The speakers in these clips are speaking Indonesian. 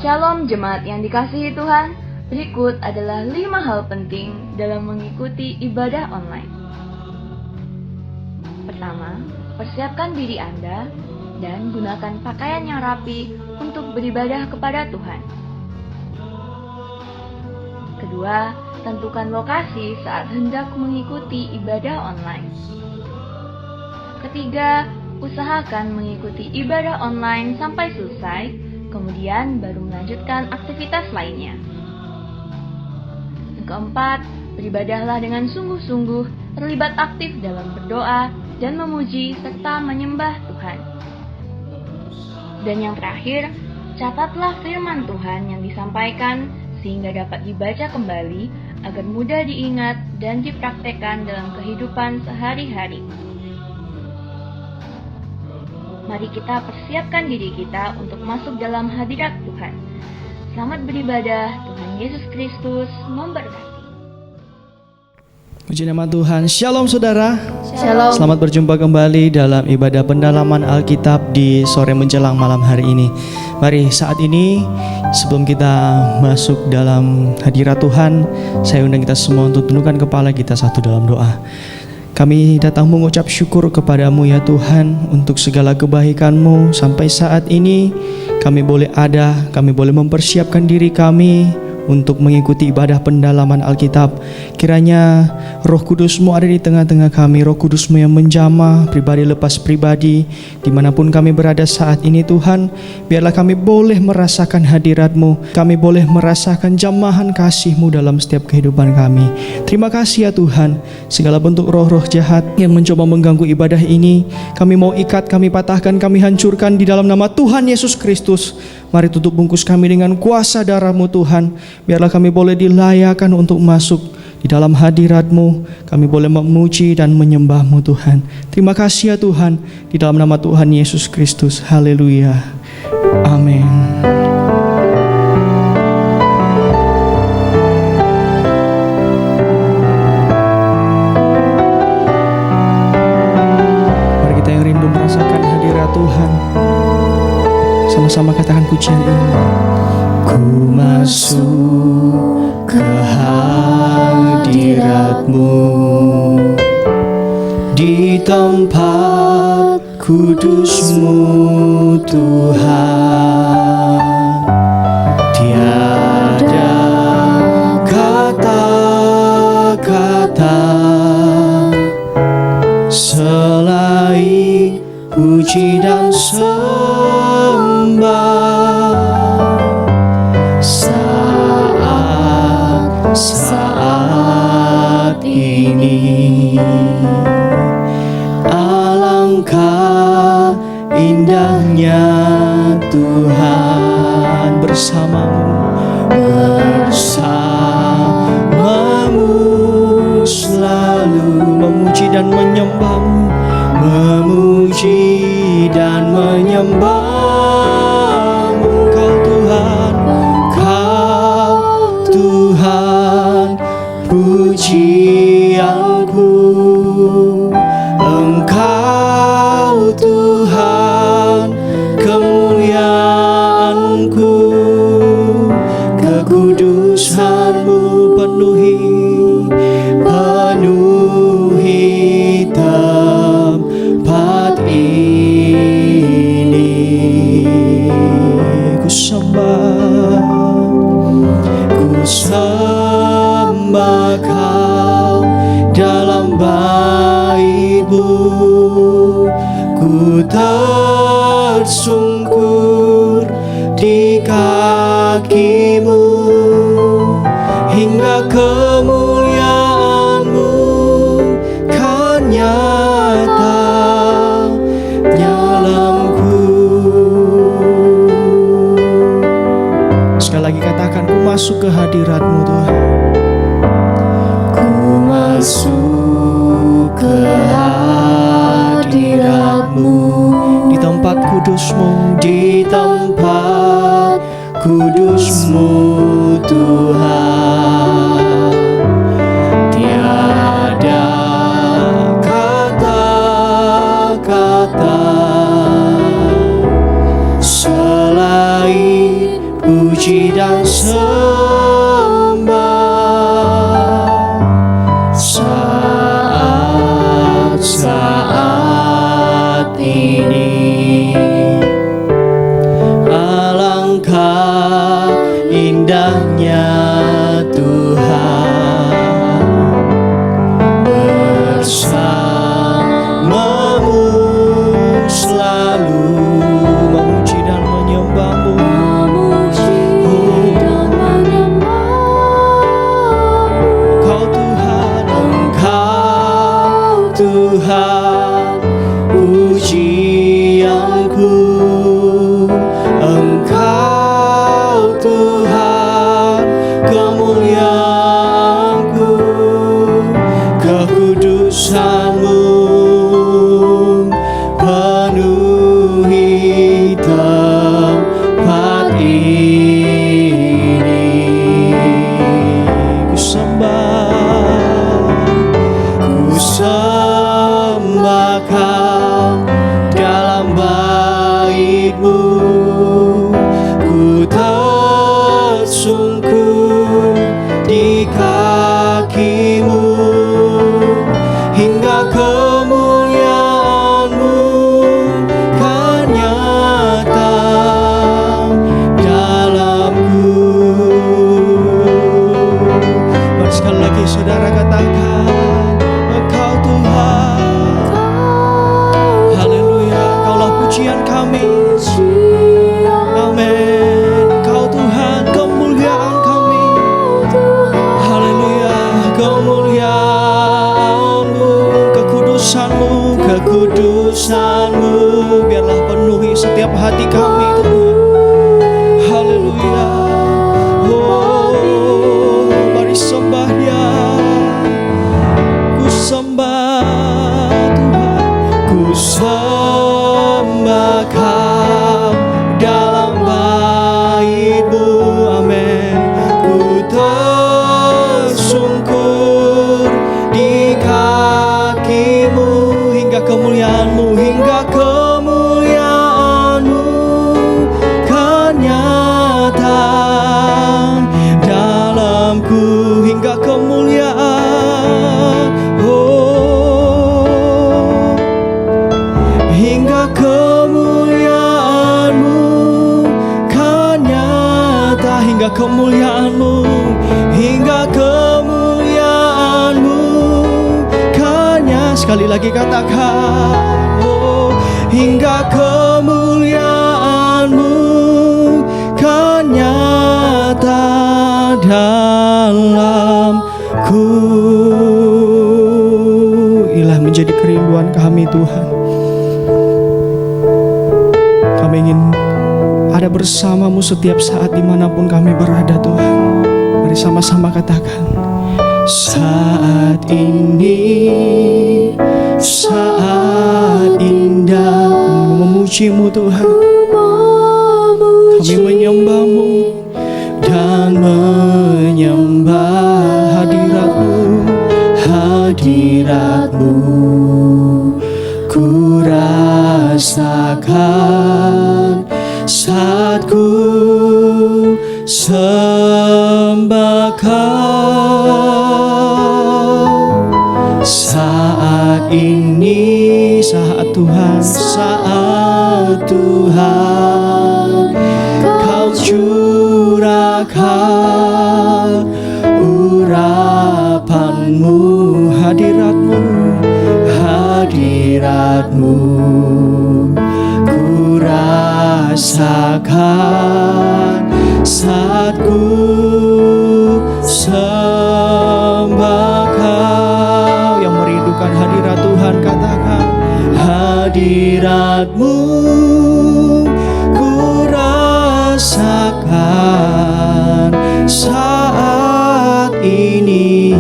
Shalom jemaat yang dikasihi Tuhan, berikut adalah 5 hal penting dalam mengikuti ibadah online. Pertama, persiapkan diri Anda dan gunakan pakaian yang rapi untuk beribadah kepada Tuhan. Kedua, tentukan lokasi saat hendak mengikuti ibadah online. Ketiga, usahakan mengikuti ibadah online sampai selesai, kemudian baru melanjutkan aktivitas lainnya. Yang keempat, beribadahlah dengan sungguh-sungguh, terlibat aktif dalam berdoa dan memuji serta menyembah Tuhan. Dan yang terakhir, catatlah firman Tuhan yang disampaikan sehingga dapat dibaca kembali agar mudah diingat dan dipraktekkan dalam kehidupan sehari-hari. Mari kita persiapkan diri kita untuk masuk dalam hadirat Tuhan. Selamat beribadah, Tuhan Yesus Kristus memberkati. Puji nama Tuhan. Shalom saudara. Shalom. Selamat berjumpa kembali dalam ibadah pendalaman Alkitab di sore menjelang malam hari ini. Mari saat ini sebelum kita masuk dalam hadirat Tuhan, saya undang kita semua untuk tundukkan kepala kita satu dalam doa. Kami datang mengucap syukur kepadamu ya Tuhan untuk segala kebaikan-Mu. Sampai saat ini kami boleh ada, kami boleh mempersiapkan diri kami untuk mengikuti ibadah pendalaman Alkitab. Kiranya Roh Kudus-Mu ada di tengah-tengah kami, Roh Kudus-Mu yang menjamah pribadi lepas pribadi dimanapun kami berada saat ini Tuhan. Biarlah kami boleh merasakan hadirat-Mu, kami boleh merasakan jamahan kasih-Mu dalam setiap kehidupan kami. Terima kasih ya Tuhan. Segala bentuk roh-roh jahat yang mencoba mengganggu ibadah ini, kami mau ikat, kami patahkan, kami hancurkan di dalam nama Tuhan Yesus Kristus. Mari tutup bungkus kami dengan kuasa darah-Mu Tuhan. Biarlah kami boleh dilayakkan untuk masuk di dalam hadirat-Mu. Kami boleh memuji dan menyembah-Mu Tuhan. Terima kasih ya Tuhan. Di dalam nama Tuhan Yesus Kristus. Haleluya. Amin. Mari kita yang rindu merasakan hadirat Tuhan, sama-sama katakan pujian ini. Ku masuk ke hadirat-Mu di tempat kudus-Mu Tuhan. Tiada kata-kata selain puji dan sembah. Saat ini alangkah indahnya Tuhan bersamamu selalu memuji dan menyembah-Mu, memuji dan menyembah-Mu. Kau Tuhan, Kau Tuhan, pujianku. Engkau Tuhan, kemuliaanku. Kekudusan-Mu penuhi tempat ini. Ku sembah Kau dalam bait-Mu. Ku tersungkur di kaki-Mu hingga kemuliaan-Mu kan nyata dalamku. Sekali lagi katakan, ku masuk ke hadirat-Mu Tuhan. Ku masuk ke hadirat-Mu di tempat kudus-Mu, di tempat kudus-Mu Tuhan. Tiada kata-kata selain puji hanya Tuhan, bersamamu selalu memuji dan menyembahmu. Engkau Tuhan, Engkau Tuhan, pujianku. Engkau Tuhan, kemuliaanku, kekudusan-Mu penuhi tempat ini. Ku sembah Kau dalam bait-Mu. Ku tersungkur di kaki-Mu, hingga kemuliaan-Mu kan nyata dalamku. Mari sekali lagi saudara katakan, Engkau Tuhan. Haleluya, Kaulah pujian kami. Amin. Engkau Tuhan, kemuliaan kami. Haleluya, kemuliaan-Mu, kekudusan-Mu, kekudusan-Mu biarlah penuhi setiap hati kami Tuhan. Haleluya. Oh, mari sembah Dia. Ku sembah Tuhan, ku sembah Kau dalam bait-Mu. Amin. Ku tersungkur di kaki-Mu, hingga kemuliaan-Mu, hingga kemuliaan-Mu kan nyata dalamku, hingga kemuliaan, oh, hingga kemuliaan-Mu kan nyata, hingga kemuliaan-Mu, hingga kemuliaan-Mu kan nyata. Sekali lagi katakan, oh, hingga kemuliaan-Mu kan nyata dalamku. Inilah menjadi kerinduan kami Tuhan. Kami ingin ada bersama-Mu setiap saat dimanapun kami berada Tuhan. Mari sama-sama katakan, saat ini saat indah memuji-Mu Tuhan. Kami menyembah-Mu dan menyembah hadirat-Mu, hadirat-Mu ku rasakan saat ku sembah Kau. Saat ini, saat Tuhan, saat Tuhan Kau curahkan urapan-Mu, hadirat-Mu, hadirat-Mu ku rasakan saat ku sembah Kau. Yang merindukan hadirat Tuhan katakan, hadirat-Mu ku rasakan saat ini,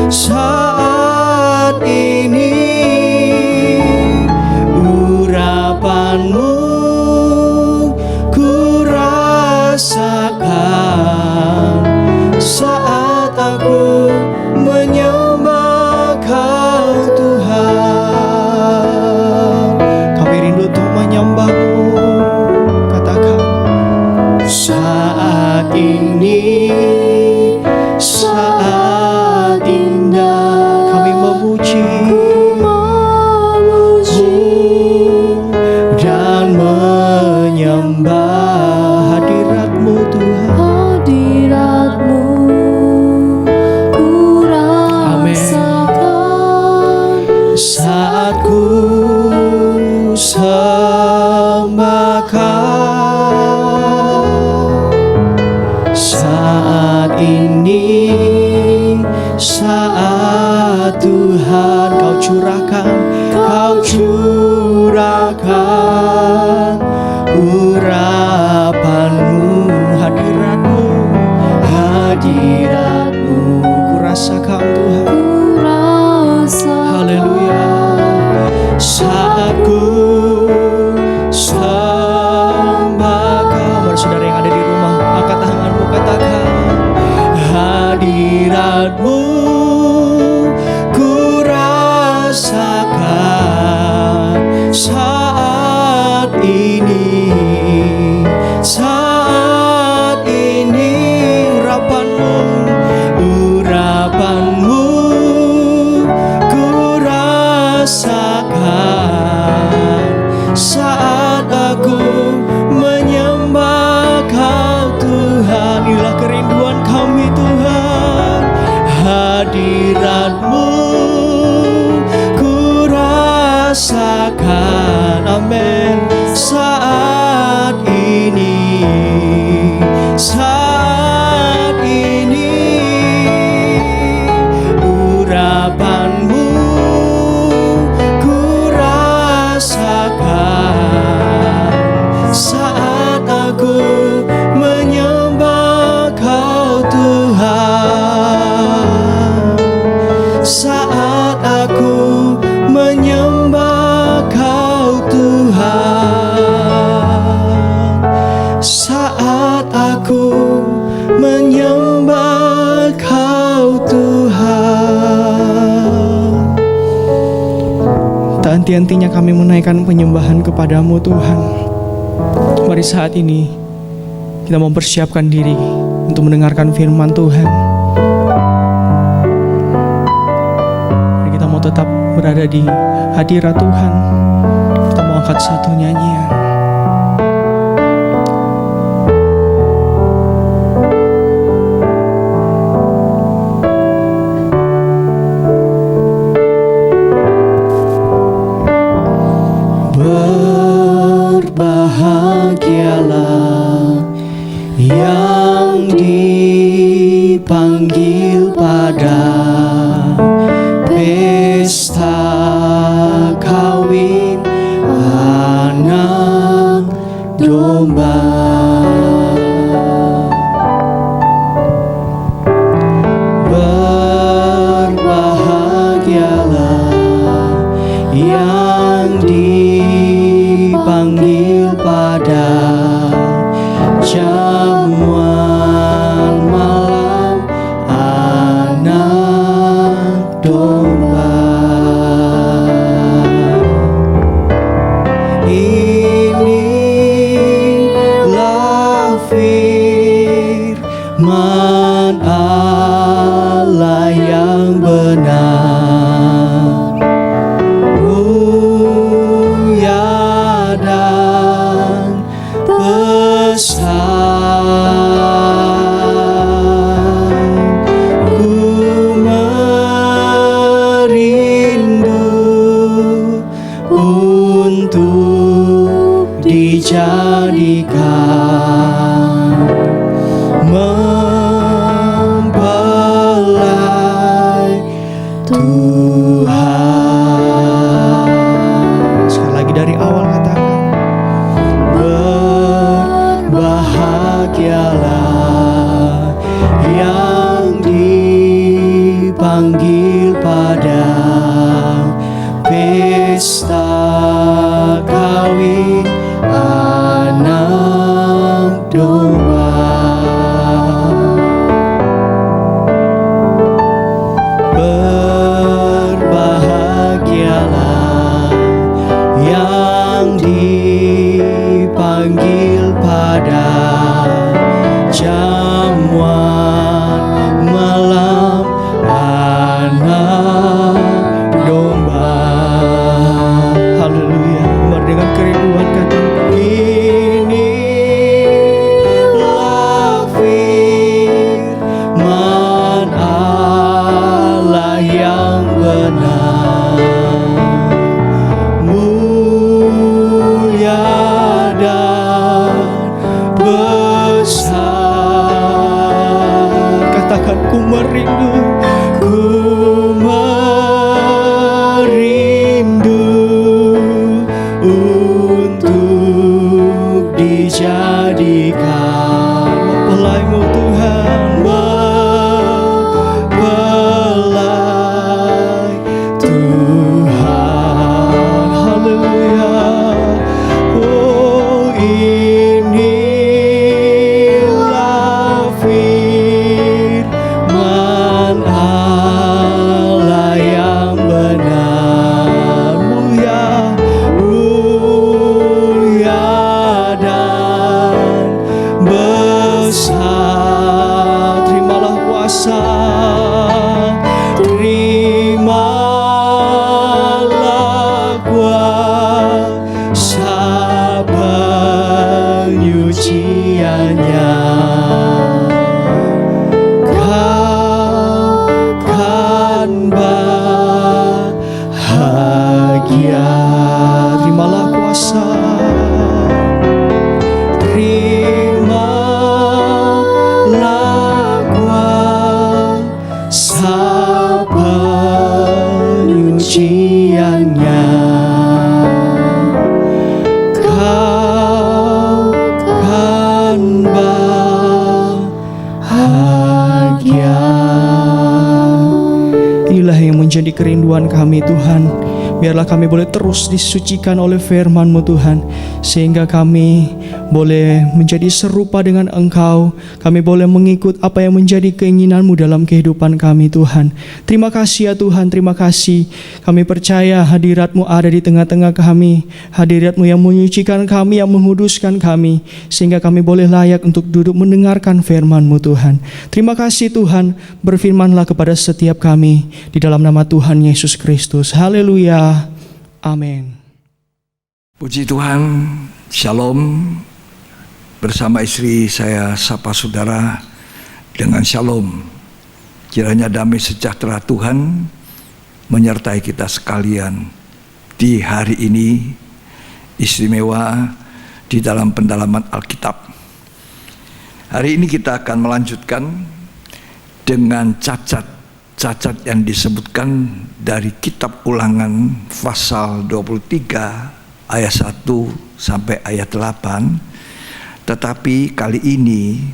saat ini urapan-Mu ku rasakan saat aku menyembah Kau Tuhan. Kami rindu untuk menyembah-Mu. Katakan, saat ini saat indah kami memuji dan menyembah hadirat-Mu Tuhan. ini saat Tuhan Kau curahkan urapanmu, hadiratmu, ku rasakan Tuhan. Haleluya. Saat ku sembah Kau. Mari saudara yang ada di rumah, angkat tanganmu, katakan hadiratmu ku rasakan saat ini, urapanmu ku rasakan saat aku menyembah Kau Tuhan. Inilah kerinduan kami Tuhan, hadiratmu ku rasakan, amin, saat ini, urapanmu ku rasakan saat aku menyembah Kau Tuhan, saat aku menyembah Kau Tuhan, saat aku menyembah Kau Tuhan. Tak henti-hentinya kami menaikkan penyembahan kepadamu Tuhan. Mari saat ini kita mempersiapkan diri untuk mendengarkan firman Tuhan. Mari kita mau tetap berada di hadirat Tuhan. Kita mau angkat satu nyanyian. Berbahagialah yang dipanggil pada pesta kawin anak domba. Berbahagialah yang dipanggil pada jamuan malam anak domba. Inilah firman Allah yang benar, mulia dan besar. Ku merindu untuk dijadikan mempelai Tuhan. katakan ku merindu, ku merindu untuk dijadikan mempelaimu Tuhan, mempelai Tuhan. Haleluya. Oh, inilah firman Allah yang benar, mulia, mulia dan besar. Terimalah kuasa, terimalah kuasa penyuciannya. Kau kan bahagia. Terimalah kuasa, terimalah kuasa penyuciannya. Kau kan bahagia. Inilah yang menjadi kerinduan kami Tuhan. Biarlah kami boleh terus disucikan oleh firman-Mu Tuhan, sehingga kami boleh menjadi serupa dengan Engkau. Kami boleh mengikut apa yang menjadi keinginan-Mu dalam kehidupan kami Tuhan. Terima kasih ya Tuhan, terima kasih. Kami percaya hadirat-Mu ada di tengah-tengah kami, hadirat-Mu yang menyucikan kami, yang menguduskan kami, sehingga kami boleh layak untuk duduk mendengarkan firman-Mu Tuhan. Terima kasih Tuhan, berfirmanlah kepada setiap kami di dalam nama Tuhan Yesus Kristus. Haleluya. Amin. Puji Tuhan, Shalom. Bersama istri saya sapa saudara dengan Shalom. Kiranya damai sejahtera Tuhan menyertai kita sekalian di hari ini istimewa di dalam pendalaman Alkitab. Hari ini kita akan melanjutkan dengan cacat yang disebutkan dari kitab Ulangan pasal 23 ayat 1 sampai ayat 8. Tetapi kali ini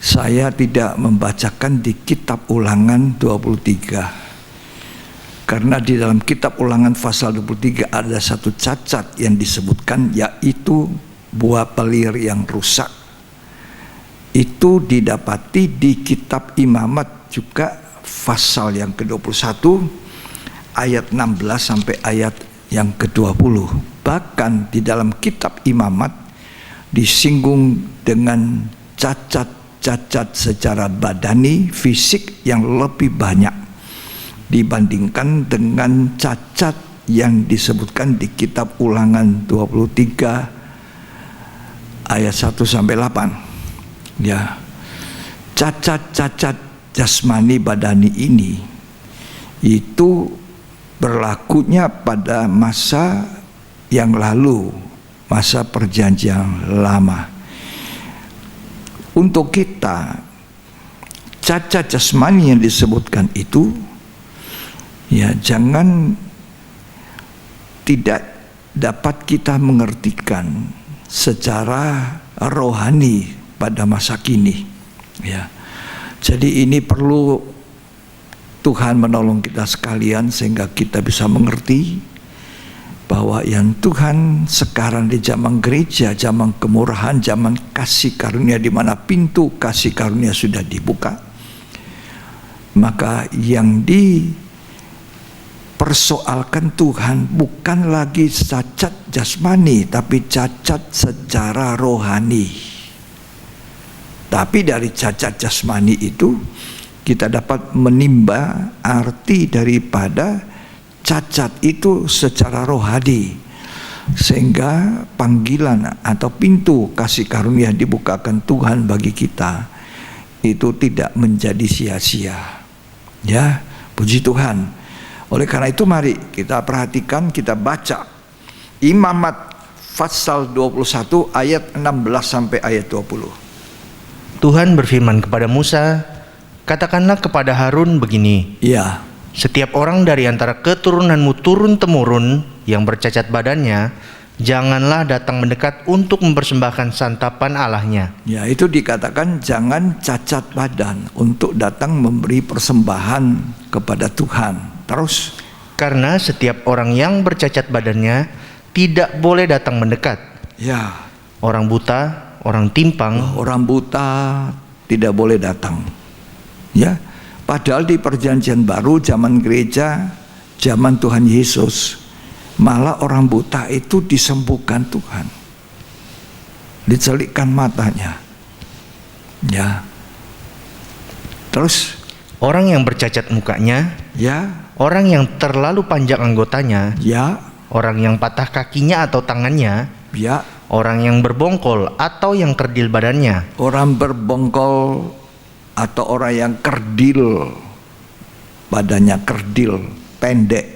saya tidak membacakan di kitab Ulangan 23. Karena di dalam kitab Ulangan pasal 23 ada satu cacat yang disebutkan, yaitu buah pelir yang rusak. Itu didapati di kitab Imamat juga pasal yang ke-21 ayat 16 sampai ayat yang ke-20. Bahkan di dalam kitab Imamat disinggung dengan cacat-cacat secara badani, fisik yang lebih banyak dibandingkan dengan cacat yang disebutkan di kitab Ulangan 23 ayat 1 sampai 8. Ya. Cacat-cacat jasmani badani ini itu berlakunya pada masa yang lalu, masa perjanjian lama. Untuk kita, cacat jasmani yang disebutkan itu, ya jangan tidak dapat kita mengertikan secara rohani pada masa kini. Ya. Jadi ini perlu Tuhan menolong kita sekalian sehingga kita bisa mengerti bahwa yang Tuhan sekarang di zaman gereja, zaman kemurahan, zaman kasih karunia, di mana pintu kasih karunia sudah dibuka, maka yang dipersoalkan Tuhan bukan lagi cacat jasmani, tapi cacat secara rohani. Tapi dari cacat jasmani itu kita dapat menimba arti daripada cacat itu secara rohani, sehingga panggilan atau pintu kasih karunia dibukakan Tuhan bagi kita itu tidak menjadi sia-sia. Ya, puji Tuhan. Oleh karena itu mari kita perhatikan, kita baca Imamat pasal 21 ayat 16 sampai ayat 20. Tuhan berfirman kepada Musa, Katakanlah kepada Harun begini, Ya, setiap orang dari antara keturunanmu turun-temurun yang bercacat badannya, janganlah datang mendekat untuk mempersembahkan santapan Allahnya. ya itu dikatakan jangan cacat badan untuk datang memberi persembahan kepada Tuhan. Terus, Karena setiap orang yang bercacat badannya tidak boleh datang mendekat. ya, Orang buta, orang timpang, orang buta tidak boleh datang. Ya, padahal di perjanjian baru zaman gereja, zaman Tuhan Yesus, malah orang buta itu disembuhkan Tuhan. Dicelikkan matanya. Ya. Terus, orang yang bercacat mukanya, ya, orang yang terlalu panjang anggotanya, ya, orang yang patah kakinya atau tangannya, ya, orang yang berbongkol atau yang kerdil badannya, orang berbongkol atau orang yang kerdil, badannya kerdil, pendek,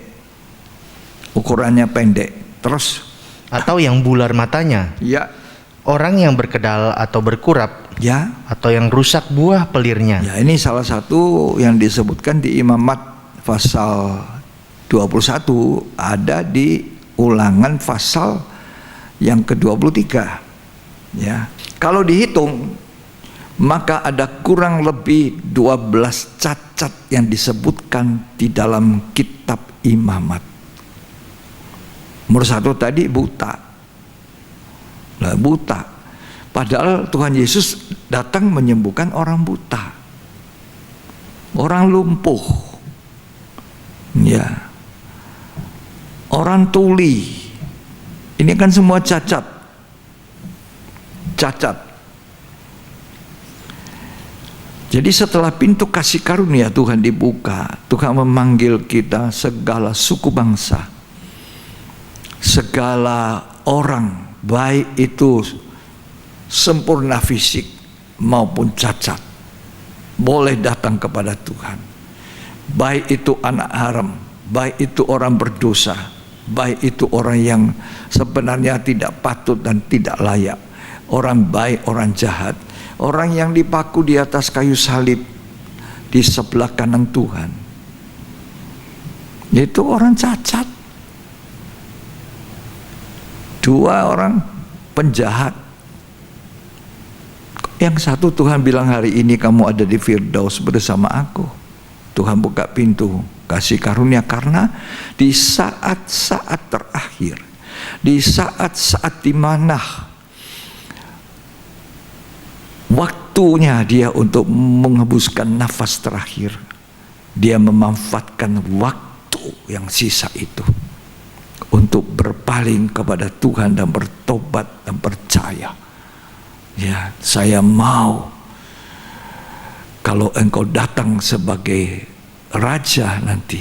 ukurannya pendek. Terus, atau yang bular matanya, ya, orang yang berkedal atau berkurap, ya, atau yang rusak buah pelirnya. ya, ini salah satu yang disebutkan di Imamat pasal 21, ada di Ulangan pasal yang ke-23. Ya. Kalau dihitung, maka ada kurang lebih 12 cacat yang disebutkan di dalam kitab Imamat. Nomor satu tadi buta. Nah, buta. Padahal Tuhan Yesus datang menyembuhkan orang buta, orang lumpuh, ya, orang tuli. Ini kan semua cacat. Jadi setelah pintu kasih karunia Tuhan dibuka, Tuhan memanggil kita segala suku bangsa, segala orang, baik itu sempurna fisik maupun cacat, boleh datang kepada Tuhan. Baik itu anak haram, baik itu orang berdosa, baik itu orang yang sebenarnya tidak patut dan tidak layak, orang baik, orang jahat, orang yang dipaku di atas kayu salib di sebelah kanan Tuhan, itu orang cacat. Dua orang penjahat, yang satu Tuhan bilang hari ini kamu ada di Firdaus bersama aku. Tuhan buka pintu kasih karunia karena di saat-saat terakhir, di saat-saat di mana waktunya dia untuk menghembuskan nafas terakhir, dia memanfaatkan waktu yang sisa itu untuk berpaling kepada Tuhan dan bertobat dan percaya. Ya, saya mau kalau engkau datang sebagai raja nanti,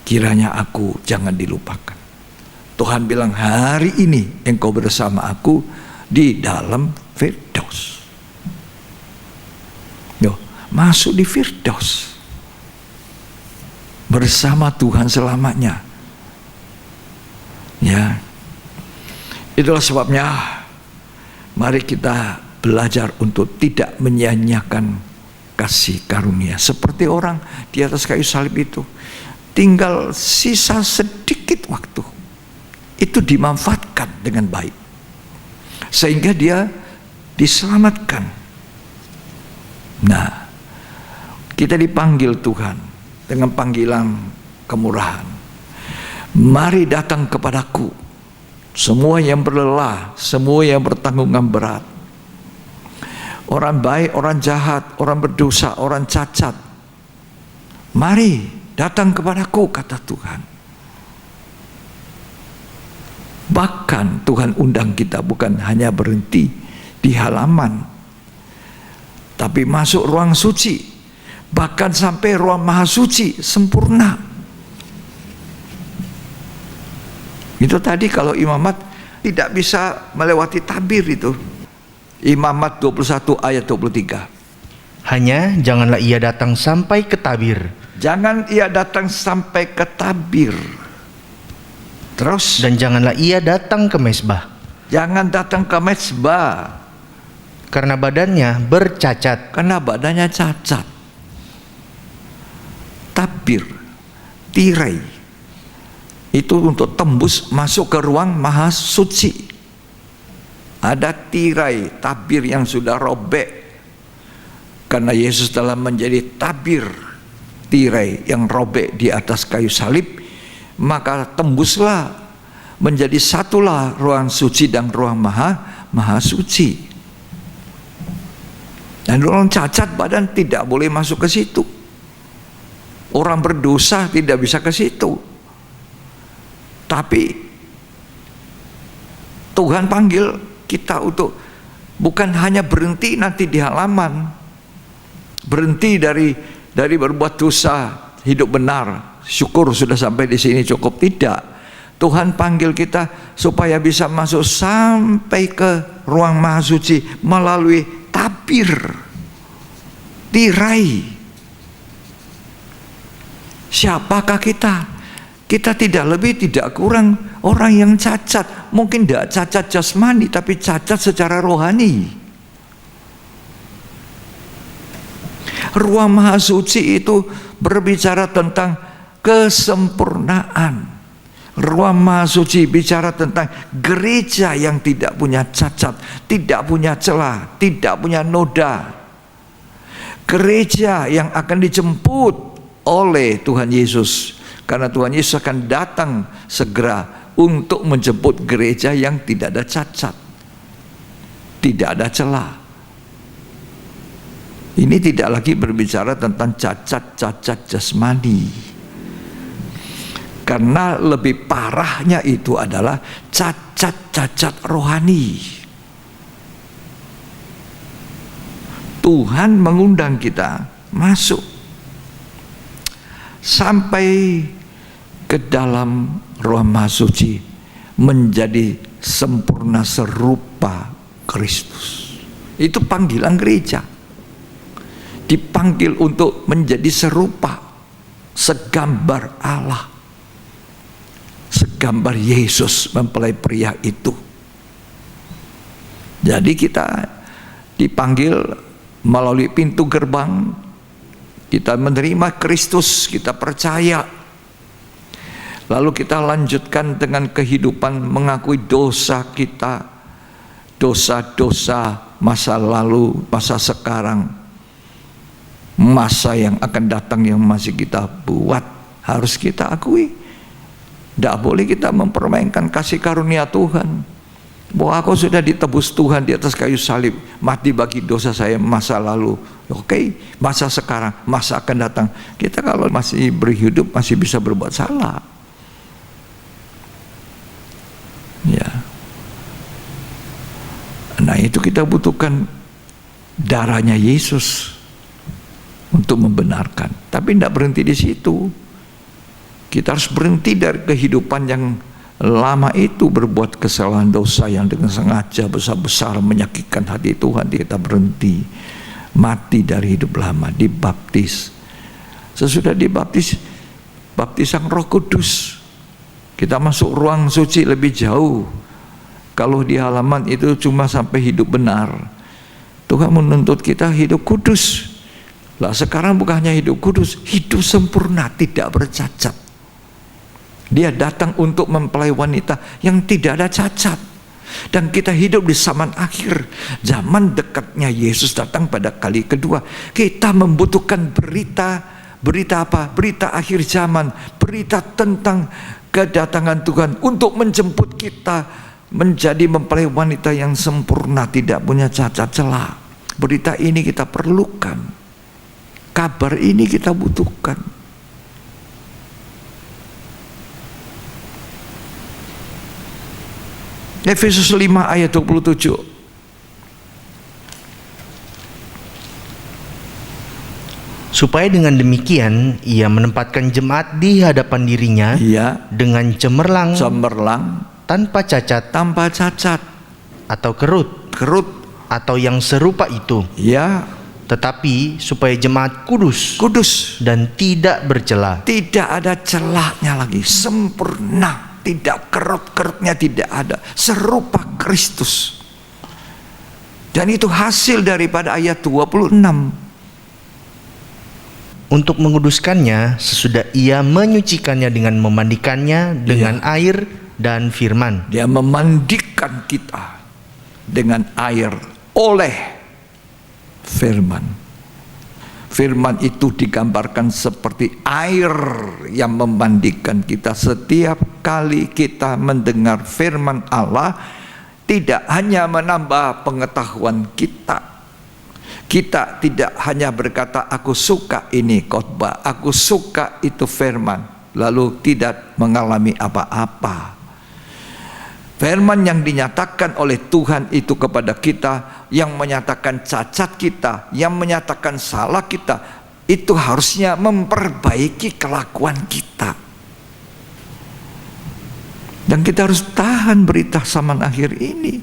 kiranya aku jangan dilupakan. Tuhan bilang hari ini engkau bersama aku di dalam Firdaus. Yo, masuk di Firdaus bersama Tuhan selamanya. Ya, itulah sebabnya mari kita belajar untuk tidak menyia-nyiakan kasih karunia. Seperti orang di atas kayu salib itu, tinggal sisa sedikit waktu, itu dimanfaatkan dengan baik sehingga dia diselamatkan. Nah, kita dipanggil Tuhan dengan panggilan kemurahan. Mari datang kepadaku semua yang berlelah, semua yang bertanggungan berat, orang baik, orang jahat, orang berdosa, orang cacat. Mari datang kepadaku, kata Tuhan. Bahkan Tuhan undang kita bukan hanya berhenti di halaman, tapi masuk ruang suci, bahkan sampai ruang maha suci sempurna. Itu tadi kalau imamat tidak bisa melewati tabir itu. Imamat 21 ayat 23. Hanya janganlah ia datang sampai ke tabir. Jangan ia datang sampai ke tabir. Terus, Dan janganlah ia datang ke mezbah, jangan datang ke mezbah karena badannya bercacat. karena badannya cacat. tabir, tirai. Itu untuk tembus masuk ke ruang maha suci. Ada tirai, tabir yang sudah robek. Karena Yesus telah menjadi tabir, tirai yang robek di atas kayu salib, maka tembuslah menjadi satulah ruang suci dan ruang maha suci. Dan orang cacat badan tidak boleh masuk ke situ. Orang berdosa tidak bisa ke situ. Tapi Tuhan panggil kita untuk bukan hanya berhenti nanti di halaman, berhenti dari berbuat dosa, hidup benar, syukur sudah sampai di sini cukup. Tidak. Tuhan panggil kita supaya bisa masuk sampai ke ruang maha suci melalui tabir, tirai. Siapakah kita? Kita tidak lebih tidak kurang orang yang cacat. Mungkin tidak cacat jasmani, tapi cacat secara rohani. Ruang maha suci itu berbicara tentang kesempurnaan. Ruang maha suci bicara tentang gereja yang tidak punya cacat, tidak punya celah, tidak punya noda. Gereja yang akan dijemput oleh Tuhan Yesus. Karena Tuhan Yesus akan datang segera untuk menjemput gereja yang tidak ada cacat, tidak ada celah. Ini tidak lagi berbicara tentang cacat-cacat jasmani. Karena lebih parahnya itu adalah cacat-cacat rohani. Tuhan mengundang kita masuk sampai ke dalam ruang maha suci, menjadi sempurna serupa Kristus. Itu panggilan gereja. Dipanggil untuk menjadi serupa, segambar Allah, segambar Yesus mempelai pria itu. Jadi kita dipanggil melalui pintu gerbang, kita menerima Kristus, kita percaya. Lalu kita lanjutkan dengan kehidupan mengakui dosa kita, dosa-dosa masa lalu, masa sekarang, masa yang akan datang yang masih kita buat, harus kita akui. Tidak boleh kita mempermainkan kasih karunia Tuhan. Bahwa aku sudah ditebus Tuhan di atas kayu salib, mati bagi dosa saya masa lalu. Oke, masa sekarang, masa akan datang. Kita kalau masih berhidup masih bisa berbuat salah. Ya. Nah, itu kita butuhkan darahnya Yesus untuk membenarkan. Tapi tidak berhenti di situ. Kita harus berhenti dari kehidupan yang lama itu, berbuat kesalahan dosa yang dengan sengaja besar-besar menyakitkan hati Tuhan. Kita berhenti, mati dari hidup lama, dibaptis. Sesudah dibaptis, baptisan Roh Kudus, kita masuk ruang suci lebih jauh. Kalau di halaman itu cuma sampai hidup benar, Tuhan menuntut kita hidup kudus. Lah sekarang bukan hanya hidup kudus, hidup sempurna, tidak bercacat. Dia datang untuk mempelai wanita yang tidak ada cacat. Dan kita hidup di zaman akhir, zaman dekatnya Yesus datang pada kali kedua. Kita membutuhkan berita apa? Berita akhir zaman, berita tentang kedatangan Tuhan untuk menjemput kita menjadi mempelai wanita yang sempurna, tidak punya cacat celah. Berita ini kita perlukan, kabar ini kita butuhkan. Efesus 5 ayat 27. Supaya dengan demikian ia menempatkan jemaat di hadapan dirinya, Iya, dengan cemerlang, tanpa cacat atau kerut atau yang serupa itu. Ya, Tetapi supaya jemaat kudus dan tidak bercela. tidak ada celahnya lagi, sempurna, tidak kerut-kerutnya tidak ada, serupa Kristus. Dan itu hasil daripada ayat 26. untuk menguduskannya sesudah ia menyucikannya dengan memandikannya dengan air dan firman. Dia memandikan kita dengan air oleh firman. Firman itu digambarkan seperti air yang memandikan kita. Setiap kali kita mendengar firman Allah, tidak hanya menambah pengetahuan kita. Kita tidak hanya berkata, aku suka ini khotbah, aku suka itu firman, lalu tidak mengalami apa-apa. Firman yang dinyatakan oleh Tuhan itu kepada kita, yang menyatakan cacat kita, yang menyatakan salah kita, itu harusnya memperbaiki kelakuan kita. Dan kita harus tahan berita zaman akhir ini.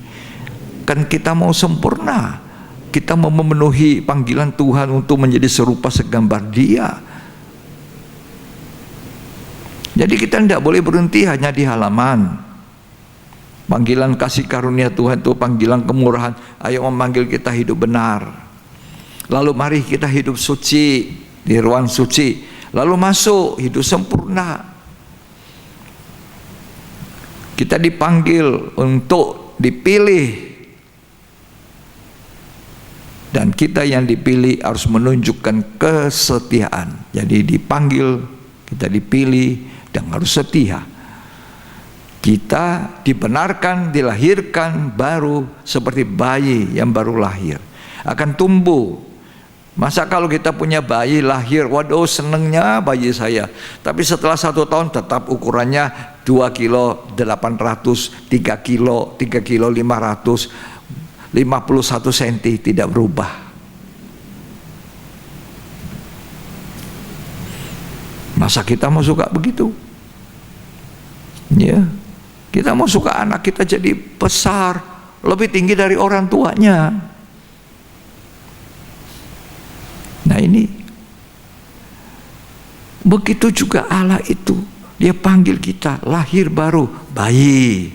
Kan kita mau sempurna, kita mau memenuhi panggilan Tuhan untuk menjadi serupa segambar Dia. Jadi kita tidak boleh berhenti hanya di halaman. Panggilan kasih karunia Tuhan itu panggilan kemurahan. Ayo memanggil kita hidup benar. Lalu mari kita hidup suci di ruang suci. Lalu masuk hidup sempurna. Kita dipanggil untuk dipilih. Dan kita yang dipilih harus menunjukkan kesetiaan. Jadi dipanggil, kita dipilih dan harus setia. Kita dibenarkan, dilahirkan baru seperti bayi yang baru lahir. Akan tumbuh. Masa kalau kita punya bayi lahir, waduh senengnya bayi saya. Tapi setelah 1 tahun tetap ukurannya 2 kilo 800, 3 kilo 500, 51 cm, tidak berubah. Masa kita mau suka begitu? Ya. Kita mau suka anak kita jadi besar, lebih tinggi dari orang tuanya. Nah ini, begitu juga Allah itu, Dia panggil kita lahir baru, bayi,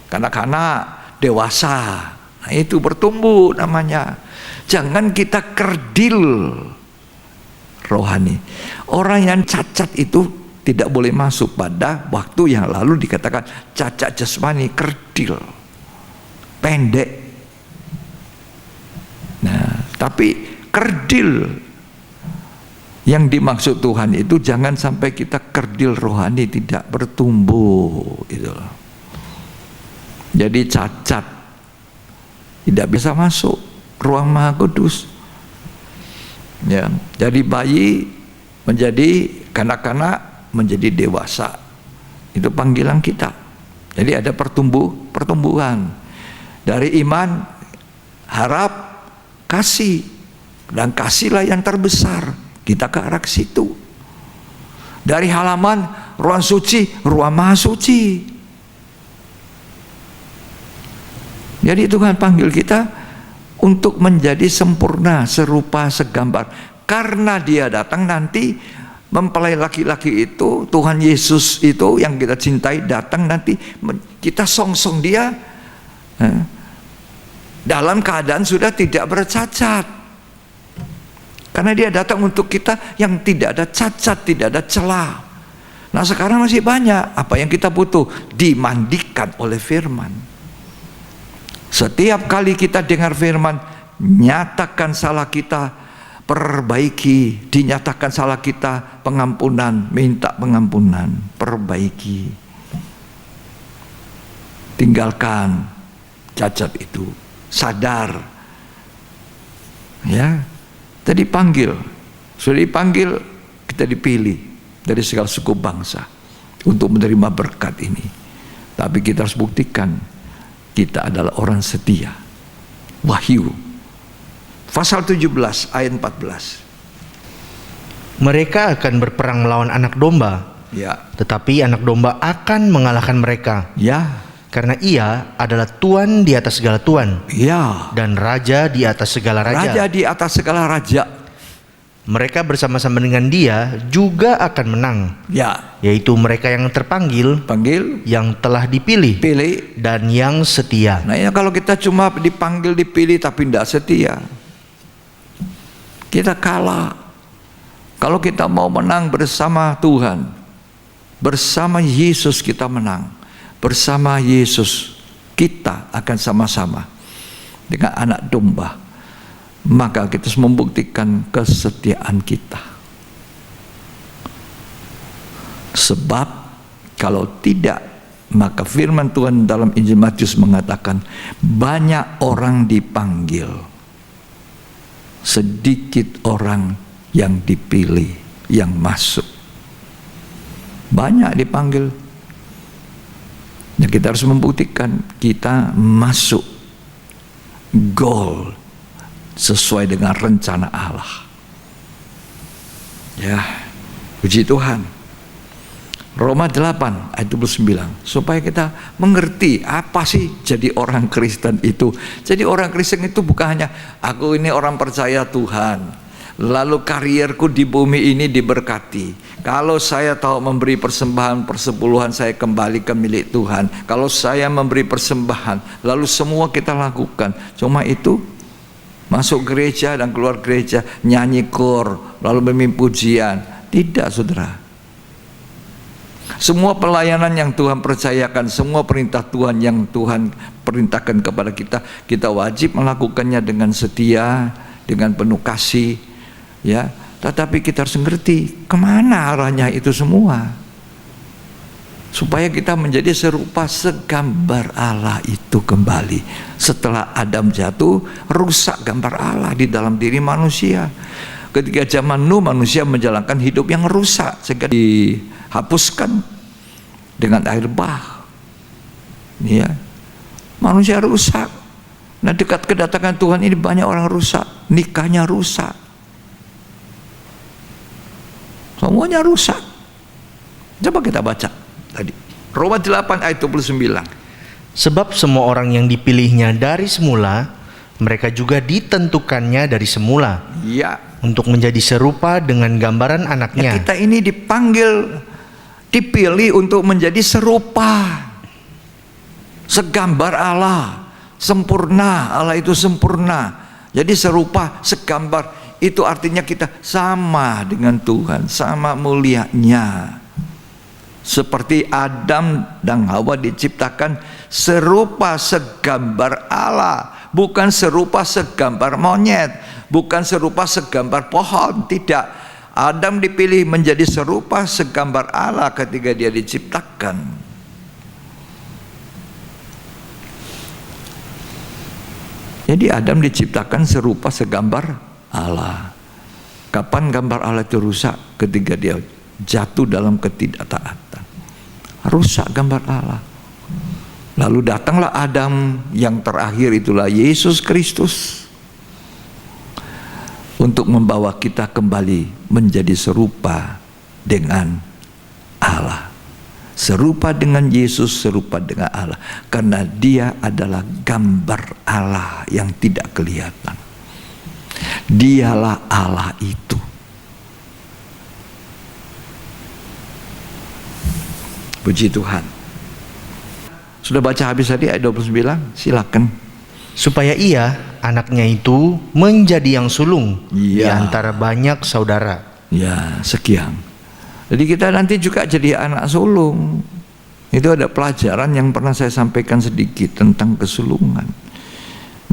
kanak-kanak, dewasa. Nah itu bertumbuh namanya. Jangan kita kerdil rohani. Orang yang cacat itu tidak boleh masuk. Pada waktu yang lalu dikatakan cacat jasmani, kerdil, pendek. Nah, tapi kerdil yang dimaksud Tuhan itu jangan sampai kita kerdil rohani, tidak bertumbuh gitu loh. Jadi cacat tidak bisa masuk ruang Maha Kudus. Ya, jadi bayi menjadi kanak-kanak, menjadi dewasa. Itu panggilan kita. Jadi ada pertumbuhan. Dari iman, harap, kasih. Dan kasihlah yang terbesar. Kita ke arah situ. Dari halaman, ruang suci, ruang maha suci. Jadi Tuhan panggil kita untuk menjadi sempurna, serupa, segambar. Karena Dia datang nanti mempelai laki-laki itu, Tuhan Yesus itu yang kita cintai datang nanti, kita songsong Dia dalam keadaan sudah tidak bercacat. Karena Dia datang untuk kita yang tidak ada cacat, tidak ada celah. Nah sekarang masih banyak. Apa yang kita butuh? Dimandikan oleh firman. Setiap kali kita dengar firman, nyatakan salah kita, perbaiki. Dinyatakan salah kita, pengampunan, minta pengampunan, perbaiki. Tinggalkan cacat itu, sadar. Ya, kita dipanggil, sudah dipanggil, kita dipilih dari segala suku bangsa untuk menerima berkat ini. Tapi kita harus buktikan kita adalah orang setia. Wahyu pasal 17 ayat 14. Mereka akan berperang melawan anak domba, Ya, tetapi anak domba akan mengalahkan mereka. ya, Karena Ia adalah Tuan di atas segala tuan ya. dan Raja di atas segala Raja raja. di atas segala raja. Mereka bersama-sama dengan Dia juga akan menang, Ya, yaitu mereka yang terpanggil, panggil, yang telah dipilih, pilih. dan yang setia. Nah ya, kalau kita cuma dipanggil, dipilih tapi tidak setia, kita kalah. Kalau kita mau menang bersama Tuhan, bersama Yesus kita menang. Bersama Yesus kita akan sama-sama dengan anak domba. Maka kita harus membuktikan kesetiaan kita. Sebab kalau tidak, maka firman Tuhan dalam Injil Matius mengatakan, banyak orang dipanggil, sedikit orang yang dipilih, yang masuk. Banyak dipanggil. Ya, kita harus membuktikan kita masuk goal sesuai dengan rencana Allah. Ya, puji Tuhan. Roma 8 ayat 29, supaya kita mengerti apa sih jadi orang Kristen itu. Jadi orang Kristen itu bukan hanya aku ini orang percaya Tuhan, lalu karierku di bumi ini diberkati. Kalau saya tahu memberi persembahan persepuluhan, saya kembalikan milik Tuhan. Kalau saya memberi persembahan, lalu semua kita lakukan. Cuma itu, masuk gereja dan keluar gereja, nyanyi kor, lalu memimpin pujian. Tidak, saudara. Semua pelayanan yang Tuhan percayakan, semua perintah Tuhan yang Tuhan perintahkan kepada kita, kita wajib melakukannya dengan setia, dengan penuh kasih, ya. Tetapi kita harus mengerti kemana arahnya itu semua, supaya kita menjadi serupa segambar Allah itu kembali. Setelah Adam jatuh, rusak gambar Allah di dalam diri manusia. Ketika zaman Nuh, manusia menjalankan hidup yang rusak sehingga dihapuskan dengan air bah. Ya, manusia rusak. Nah, dekat kedatangan Tuhan ini banyak orang rusak, nikahnya rusak, semuanya rusak. Coba kita baca tadi Roma 8 ayat 29. Sebab semua orang yang dipilihnya dari semula, mereka juga ditentukannya dari semula, Ya, untuk menjadi serupa dengan gambaran anaknya. ya, kita ini dipanggil, dipilih untuk menjadi serupa segambar Allah, sempurna. Allah itu sempurna. Jadi serupa, segambar, itu artinya kita sama dengan Tuhan, sama mulianya. Seperti Adam dan Hawa diciptakan serupa segambar Allah, bukan serupa segambar monyet, bukan serupa segambar pohon. Tidak, Adam dipilih menjadi serupa segambar Allah ketika dia diciptakan. Jadi Adam diciptakan serupa segambar Allah. Kapan gambar Allah itu rusak? Ketika dia jatuh dalam ketidaktaatan. Rusak gambar Allah. Lalu datanglah Adam yang terakhir, itulah Yesus Kristus, untuk membawa kita kembali menjadi serupa dengan Allah. Serupa dengan Yesus, serupa dengan Allah. Karena dia adalah gambar Allah yang tidak kelihatan. Dialah Allah itu. Puji Tuhan. Sudah baca habis tadi ayat 29? Silakan. Supaya ia, anaknya itu, menjadi yang sulung di Ya. antara banyak saudara. Ya, sekian. Jadi kita nanti juga jadi anak sulung. Itu ada pelajaran yang pernah saya sampaikan sedikit tentang kesulungan.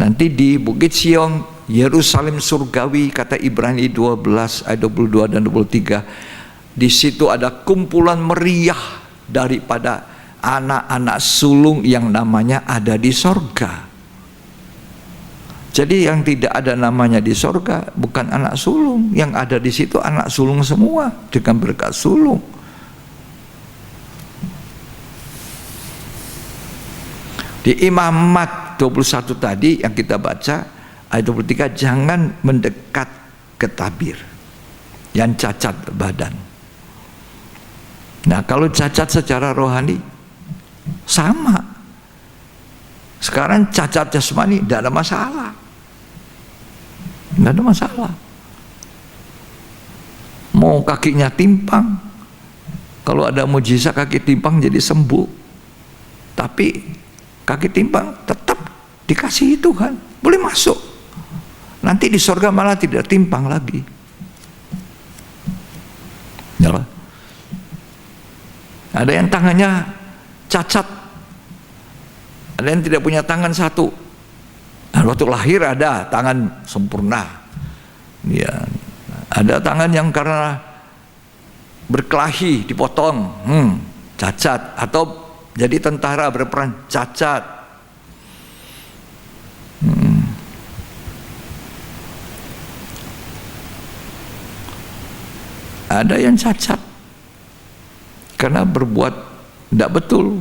Nanti di Bukit Sion, Yerusalem surgawi, kata Ibrani 12 ayat 22 dan 23. Di situ ada kumpulan meriah daripada anak-anak sulung yang namanya ada di sorga. Jadi yang tidak ada namanya di sorga bukan anak sulung, yang ada di situ anak sulung semua dengan berkat sulung. Di Imamat 21 tadi yang kita baca ayat 23, jangan mendekat ke tabir yang cacat badan. Nah, kalau cacat secara rohani sama. Sekarang cacat jasmani tidak ada masalah. Tidak ada masalah. Mau kakinya timpang, kalau ada mujizat kaki timpang jadi sembuh. Tapi kaki timpang tetap dikasihi Tuhan, boleh masuk. Nanti di sorga malah tidak timpang lagi. Ya. Ada yang tangannya cacat, ada yang tidak punya tangan satu. Nah, waktu lahir ada tangan sempurna, ya. Ada tangan yang karena berkelahi dipotong, cacat, atau jadi tentara berperan cacat. Ada yang cacat karena berbuat tidak betul,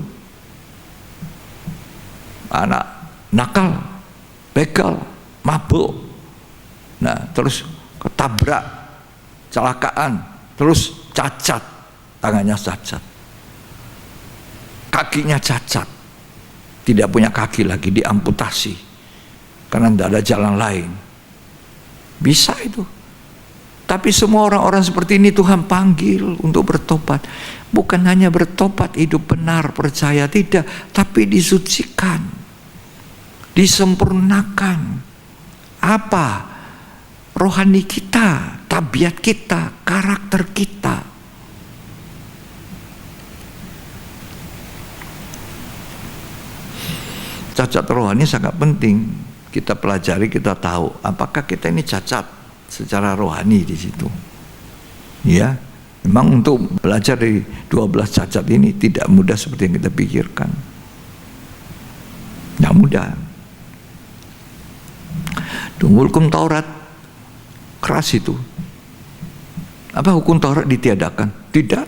anak nakal, begal, mabuk, nah terus ketabrak, kecelakaan, terus cacat, tangannya cacat, kakinya cacat, tidak punya kaki lagi, diamputasi karena tidak ada jalan lain. Bisa itu. Tapi semua orang-orang seperti ini Tuhan panggil untuk bertobat. Bukan hanya bertobat, hidup benar, percaya, tidak, tapi disucikan, disempurnakan. Apa? Rohani kita, tabiat kita, karakter kita. Cacat rohani sangat penting. Kita pelajari, kita tahu apakah kita ini cacat secara rohani di situ. Ya, memang untuk belajar dari 12 cacat ini tidak mudah seperti yang kita pikirkan. Tidak mudah. Hukum Taurat keras itu. Apa hukum Taurat ditiadakan? Tidak.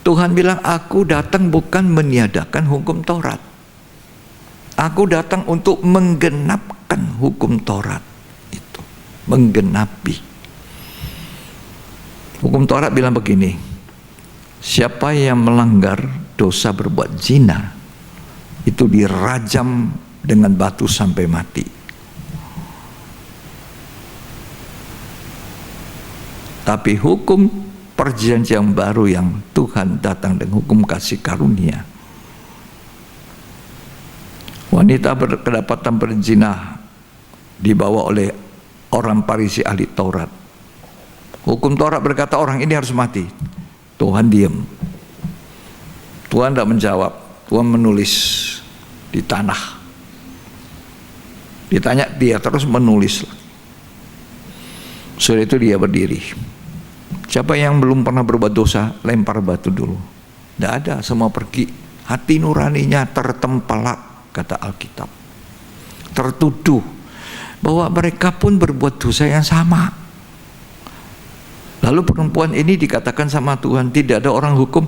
Tuhan bilang, aku datang bukan meniadakan hukum Taurat. Aku datang untuk menggenapkan hukum Taurat. Itu, menggenapi. Hukum Taurat bilang begini, siapa yang melanggar dosa berbuat zina, itu dirajam dengan batu sampai mati. Tapi hukum perjanjian baru yang Tuhan datang dengan hukum kasih karunia, wanita berkedapatan berzina dibawa oleh orang Farisi ahli Taurat. Hukum Taurat berkata orang ini harus mati. Tuhan diam. Tuhan tidak menjawab. Tuhan menulis di tanah. Ditanya, dia terus menulis. Setelah itu dia berdiri. Siapa yang belum pernah berbuat dosa, lempar batu dulu. Tidak ada, semua pergi. Hati nuraninya tertempelak, kata Alkitab. Tertuduh bahwa mereka pun berbuat dosa yang sama. Lalu perempuan ini dikatakan sama Tuhan, tidak ada orang hukum.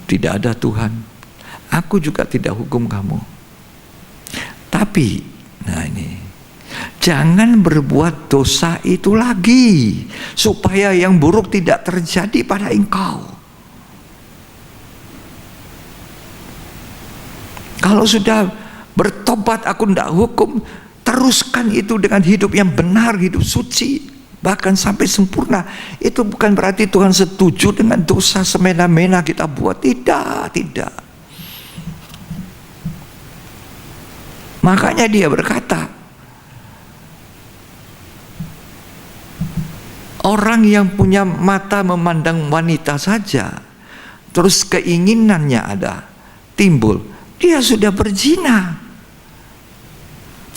Tidak ada Tuhan. Aku juga tidak hukum kamu. Tapi, nah ini, jangan berbuat dosa itu lagi, supaya yang buruk tidak terjadi pada engkau. Kalau sudah bertobat, aku tidak hukum, teruskan itu dengan hidup yang benar, hidup suci, bahkan sampai sempurna. Itu bukan berarti Tuhan setuju dengan dosa semena-mena kita buat. Tidak. Makanya dia berkata, orang yang punya mata memandang wanita saja, terus keinginannya ada, timbul, dia sudah berzina.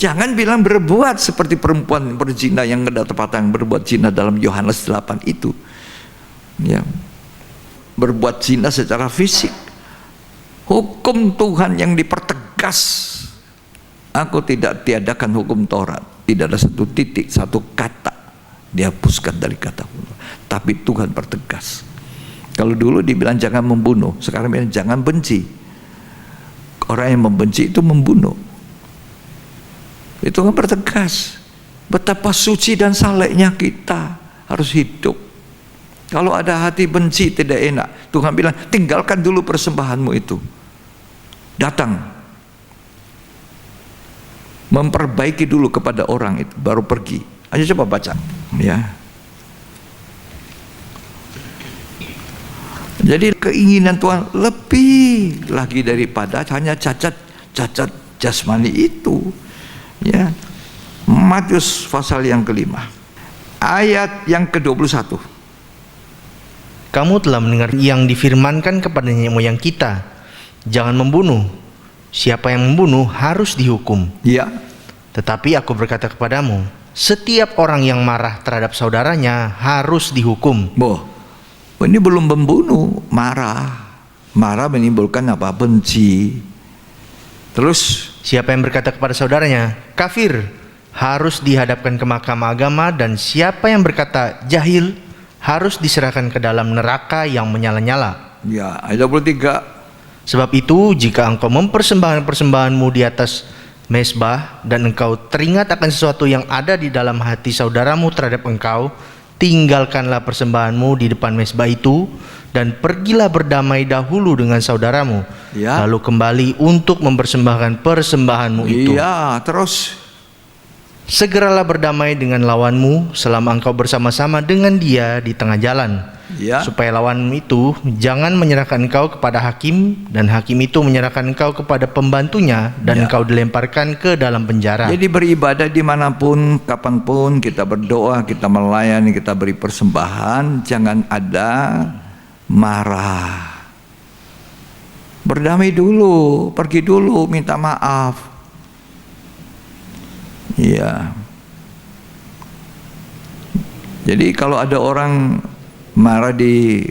Jangan bilang berbuat seperti perempuan berzina yang kedapatan berbuat zina dalam Yohanes 8 itu. Ya. Berbuat zina secara fisik. Hukum Tuhan yang dipertegas. Aku tidak tiadakan hukum Taurat. Tidak ada satu titik, satu kata dihapuskan dari kata Allah. Tapi Tuhan pertegas. Kalau dulu dibilang jangan membunuh, sekarang bilang jangan benci. Orang yang membenci itu membunuh. Itu kan bertegas betapa suci dan salehnya kita harus hidup. Kalau ada hati benci tidak enak, Tuhan bilang tinggalkan dulu persembahanmu itu, datang memperbaiki dulu kepada orang itu, baru pergi. Ayo coba baca ya. Jadi keinginan Tuhan lebih lagi daripada hanya cacat jasmani itu. Ya, Matius pasal yang kelima, ayat yang ke-21. Kamu telah mendengar yang difirmankan kepada nenek moyang kita, jangan membunuh. Siapa yang membunuh harus dihukum. Ya, Tetapi aku berkata kepadamu, setiap orang yang marah terhadap saudaranya harus dihukum. ini belum membunuh, marah. Marah menimbulkan apa? Benci. Terus Siapa yang berkata kepada saudaranya, kafir, harus dihadapkan ke mahkamah agama, dan siapa yang berkata jahil harus diserahkan ke dalam neraka yang menyala-nyala. ya, ayat 23. Sebab itu, jika engkau mempersembahkan persembahanmu di atas mezbah dan engkau teringat akan sesuatu yang ada di dalam hati saudaramu terhadap engkau, tinggalkanlah persembahanmu di depan mezbah itu dan pergilah berdamai dahulu dengan saudaramu, Ya. lalu kembali untuk mempersembahkan persembahanmu itu. Iya, terus Segeralah berdamai dengan lawanmu selama engkau bersama-sama dengan dia di tengah jalan, ya. supaya lawanmu itu jangan menyerahkan engkau kepada hakim, dan hakim itu menyerahkan engkau kepada pembantunya, dan Ya. engkau dilemparkan ke dalam penjara. Jadi beribadah dimanapun, kapanpun, kita berdoa, kita melayani, kita beri persembahan, jangan ada marah. Berdamai dulu, pergi dulu, minta maaf. Iya. Jadi kalau ada orang marah di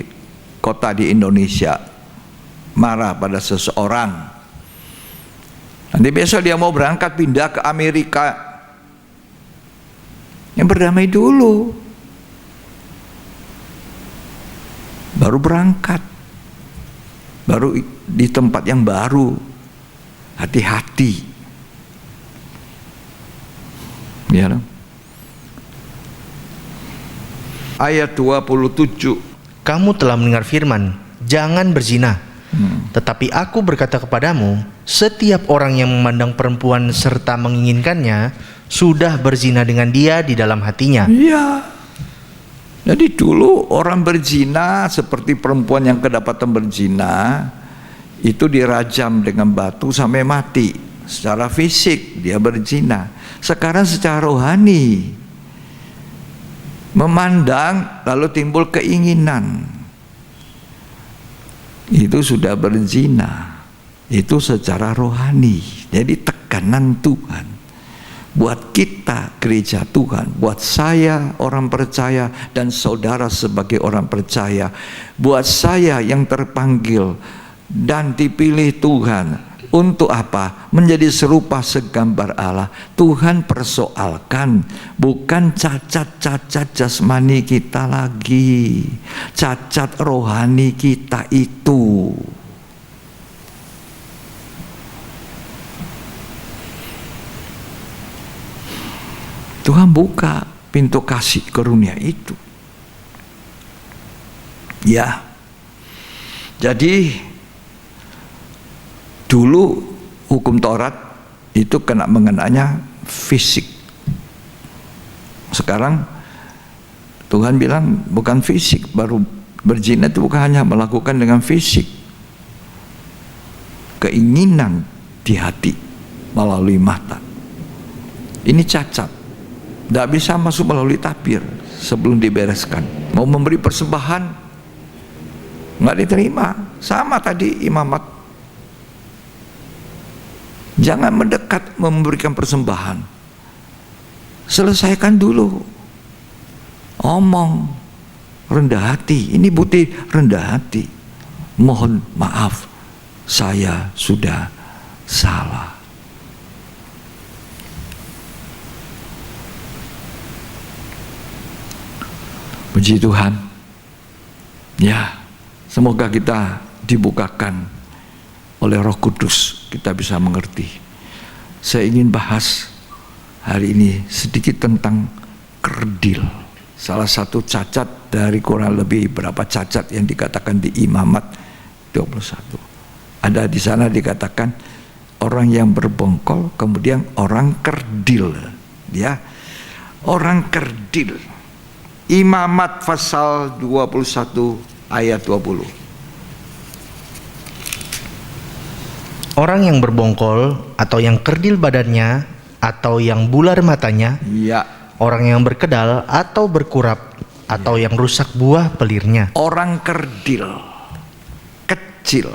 kota di Indonesia, marah pada seseorang, nanti besok dia mau berangkat pindah ke Amerika, yang berdamai dulu, baru berangkat, baru di tempat yang baru, hati-hati. Ya, ayat 27. Kamu telah mendengar firman, jangan berzina. Tetapi aku berkata kepadamu, setiap orang yang memandang perempuan serta menginginkannya sudah berzina dengan dia di dalam hatinya. Iya. Jadi dulu orang berzina seperti perempuan yang kedapatan berzina itu dirajam dengan batu sampai mati. Secara fisik dia berzina. Sekarang secara rohani, memandang lalu timbul keinginan, itu sudah berzina. Itu secara rohani. Jadi tekanan Tuhan buat kita gereja Tuhan, buat saya orang percaya dan saudara sebagai orang percaya, buat saya yang terpanggil dan dipilih Tuhan. Untuk apa? Menjadi serupa segambar Allah. Tuhan persoalkan bukan cacat-cacat jasmani kita lagi, cacat rohani kita itu. Tuhan buka pintu kasih karunia itu. Ya. Jadi dulu hukum Taurat itu kena mengenanya fisik. Sekarang Tuhan bilang bukan fisik, baru berzina itu bukan hanya melakukan dengan fisik. Keinginan di hati melalui mata. Ini cacat. Tidak bisa masuk melalui tapir sebelum dibereskan. Mau memberi persembahan nggak diterima. Sama tadi imamat. Jangan mendekat memberikan persembahan. Selesaikan dulu. Omong rendah hati. Ini bukti rendah hati. Mohon maaf, saya sudah salah. Puji Tuhan. Ya, semoga kita dibukakan oleh Roh Kudus, kita bisa mengerti. Saya ingin bahas hari ini sedikit tentang kerdil. Salah satu cacat dari kurang lebih berapa cacat yang dikatakan di Imamat 21. Ada di sana dikatakan orang yang berbongkol, kemudian orang kerdil. Ya, orang kerdil. Imamat pasal 21 ayat 20. Orang yang berbongkol atau yang kerdil badannya atau yang bular matanya, Ya, orang yang berkedal atau berkurap, atau yang rusak buah pelirnya. Orang kerdil, kecil,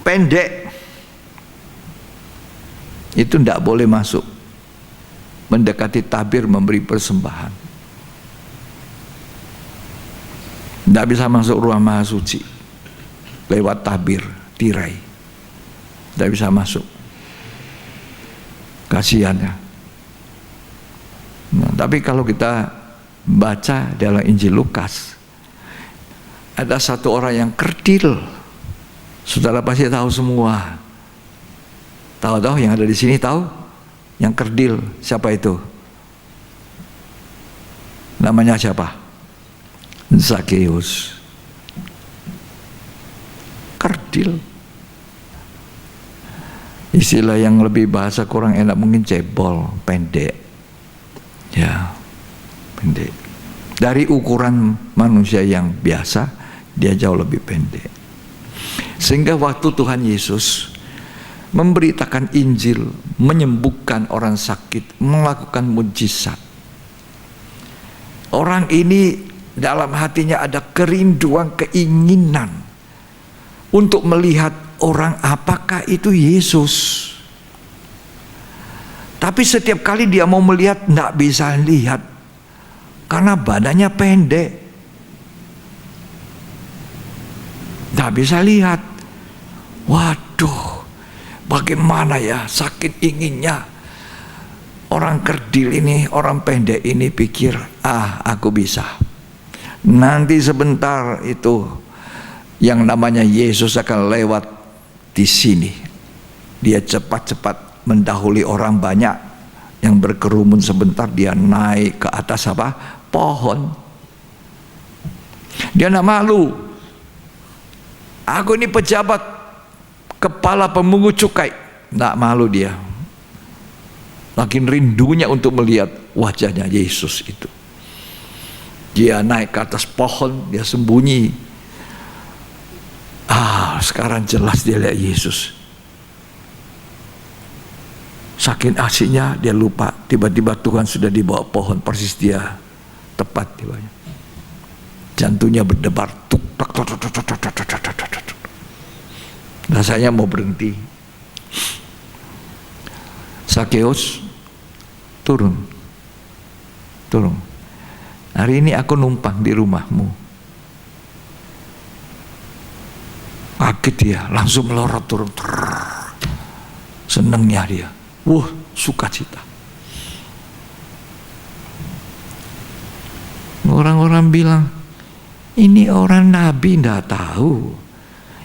pendek, itu tidak boleh masuk mendekati tabir memberi persembahan. Tidak bisa masuk ruang maha suci lewat tabir, tirai. Tidak bisa masuk. Kasihan ya. Nah, tapi kalau kita baca dalam Injil Lukas, ada satu orang yang kerdil. Saudara pasti tahu semua. Tahu yang ada di sini tahu? Yang kerdil siapa itu? Namanya siapa? Zakheus. Kerdil. Istilah yang lebih bahasa kurang enak mungkin cebol, pendek. Ya, pendek. Dari ukuran manusia yang biasa, dia jauh lebih pendek. Sehingga waktu Tuhan Yesus memberitakan Injil, menyembuhkan orang sakit, melakukan mujizat, orang ini dalam hatinya ada kerinduan, keinginan untuk melihat orang apakah itu Yesus. Tapi setiap kali dia mau melihat, tidak bisa lihat karena badannya pendek, tidak bisa lihat. Waduh, bagaimana ya sakit inginnya orang kerdil ini, orang pendek ini pikir, aku bisa. Nanti sebentar itu yang namanya Yesus akan lewat di sini. Dia cepat-cepat mendahului orang banyak yang berkerumun, sebentar dia naik ke atas apa? Pohon. Dia tidak malu. Aku ini pejabat, kepala pemungut cukai. Tidak malu dia. Makin rindunya untuk melihat wajahnya Yesus itu. Dia naik ke atas pohon, dia sembunyi. Sekarang jelas dia lihat Yesus. Saking asiknya dia lupa. Tiba-tiba Tuhan sudah di bawah pohon, persis dia tepat di bawahnya. Jantungnya berdebar. Rasanya mau berhenti. Zakheus, turun. Hari ini aku numpang di rumahmu. Kaget dia, langsung melorot turun. Senengnya dia. Sukacita. Orang-orang bilang, ini orang nabi, tidak tahu.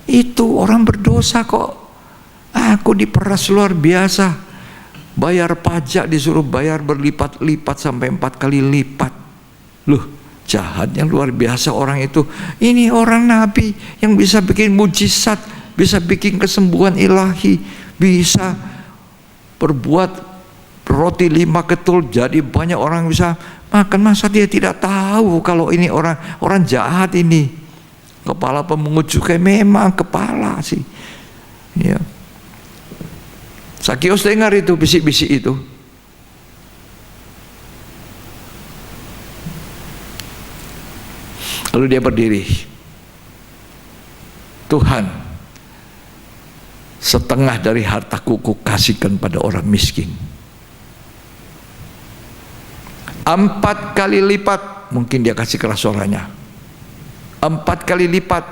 Itu orang berdosa kok. Aku diperas luar biasa. Bayar pajak disuruh bayar berlipat-lipat sampai 4 kali lipat. Loh, jahatnya luar biasa orang itu. Ini orang nabi yang bisa bikin mujizat, bisa bikin kesembuhan ilahi, bisa berbuat roti 5 ketul jadi banyak orang bisa makan. Masa dia tidak tahu kalau ini orang jahat ini? Kepala pemungut cukai, memang kepala sih. Ya. Zakheus dengar itu bisik-bisik itu. Lalu dia berdiri. Tuhan, setengah dari hartaku kasihkan pada orang miskin. 4 kali lipat, mungkin dia kasih keras suaranya. 4 kali lipat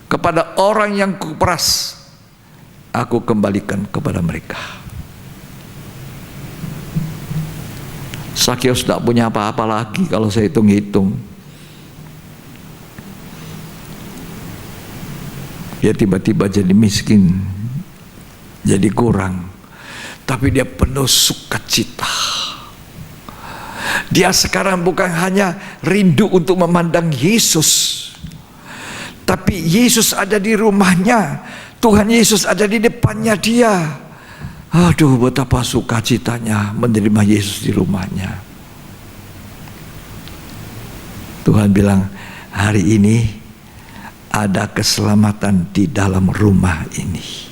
kepada orang yang kuperas, aku kembalikan kepada mereka. Zakheus tidak punya apa-apa lagi kalau saya hitung-hitung. Dia tiba-tiba jadi miskin, jadi kurang, tapi dia penuh sukacita. Dia sekarang bukan hanya rindu untuk memandang Yesus, tapi Yesus ada di rumahnya. Tuhan Yesus ada di depannya dia. Aduh, betapa sukacitanya menerima Yesus di rumahnya. Tuhan bilang, hari ini ada keselamatan di dalam rumah ini.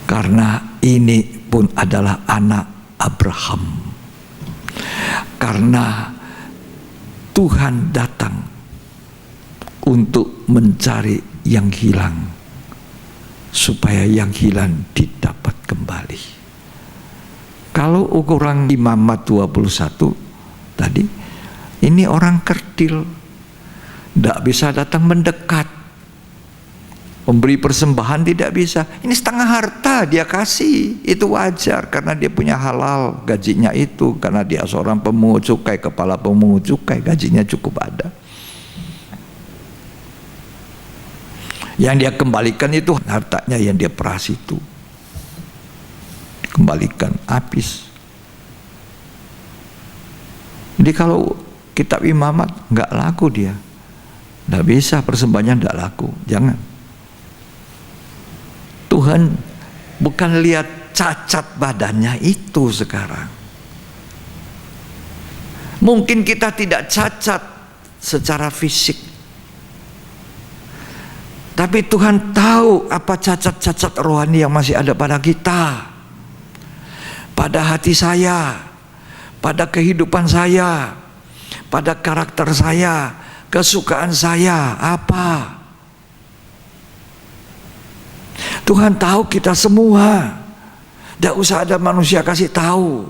Karena ini pun adalah anak Abraham. Karena Tuhan datang untuk mencari yang hilang, supaya yang hilang didapat kembali. Kalau ukuran Imamat 21 tadi, ini orang kerdil, tidak bisa datang mendekat, memberi persembahan tidak bisa. Ini setengah harta dia kasih, itu wajar karena dia punya halal, gajinya itu, karena dia seorang pemungut cukai, kepala pemungut cukai, gajinya cukup ada. Yang dia kembalikan itu hartanya yang dia peras itu, dikembalikan habis. Jadi kalau kitab Imamat nggak laku dia, nggak bisa, persembahannya nggak laku, jangan. Tuhan bukan lihat cacat badannya itu sekarang. Mungkin kita tidak cacat secara fisik, tapi Tuhan tahu apa cacat-cacat rohani yang masih ada pada kita, pada hati saya, pada kehidupan saya, pada karakter saya, kesukaan saya apa. Tuhan tahu kita semua. Tidak usah ada manusia kasih tahu.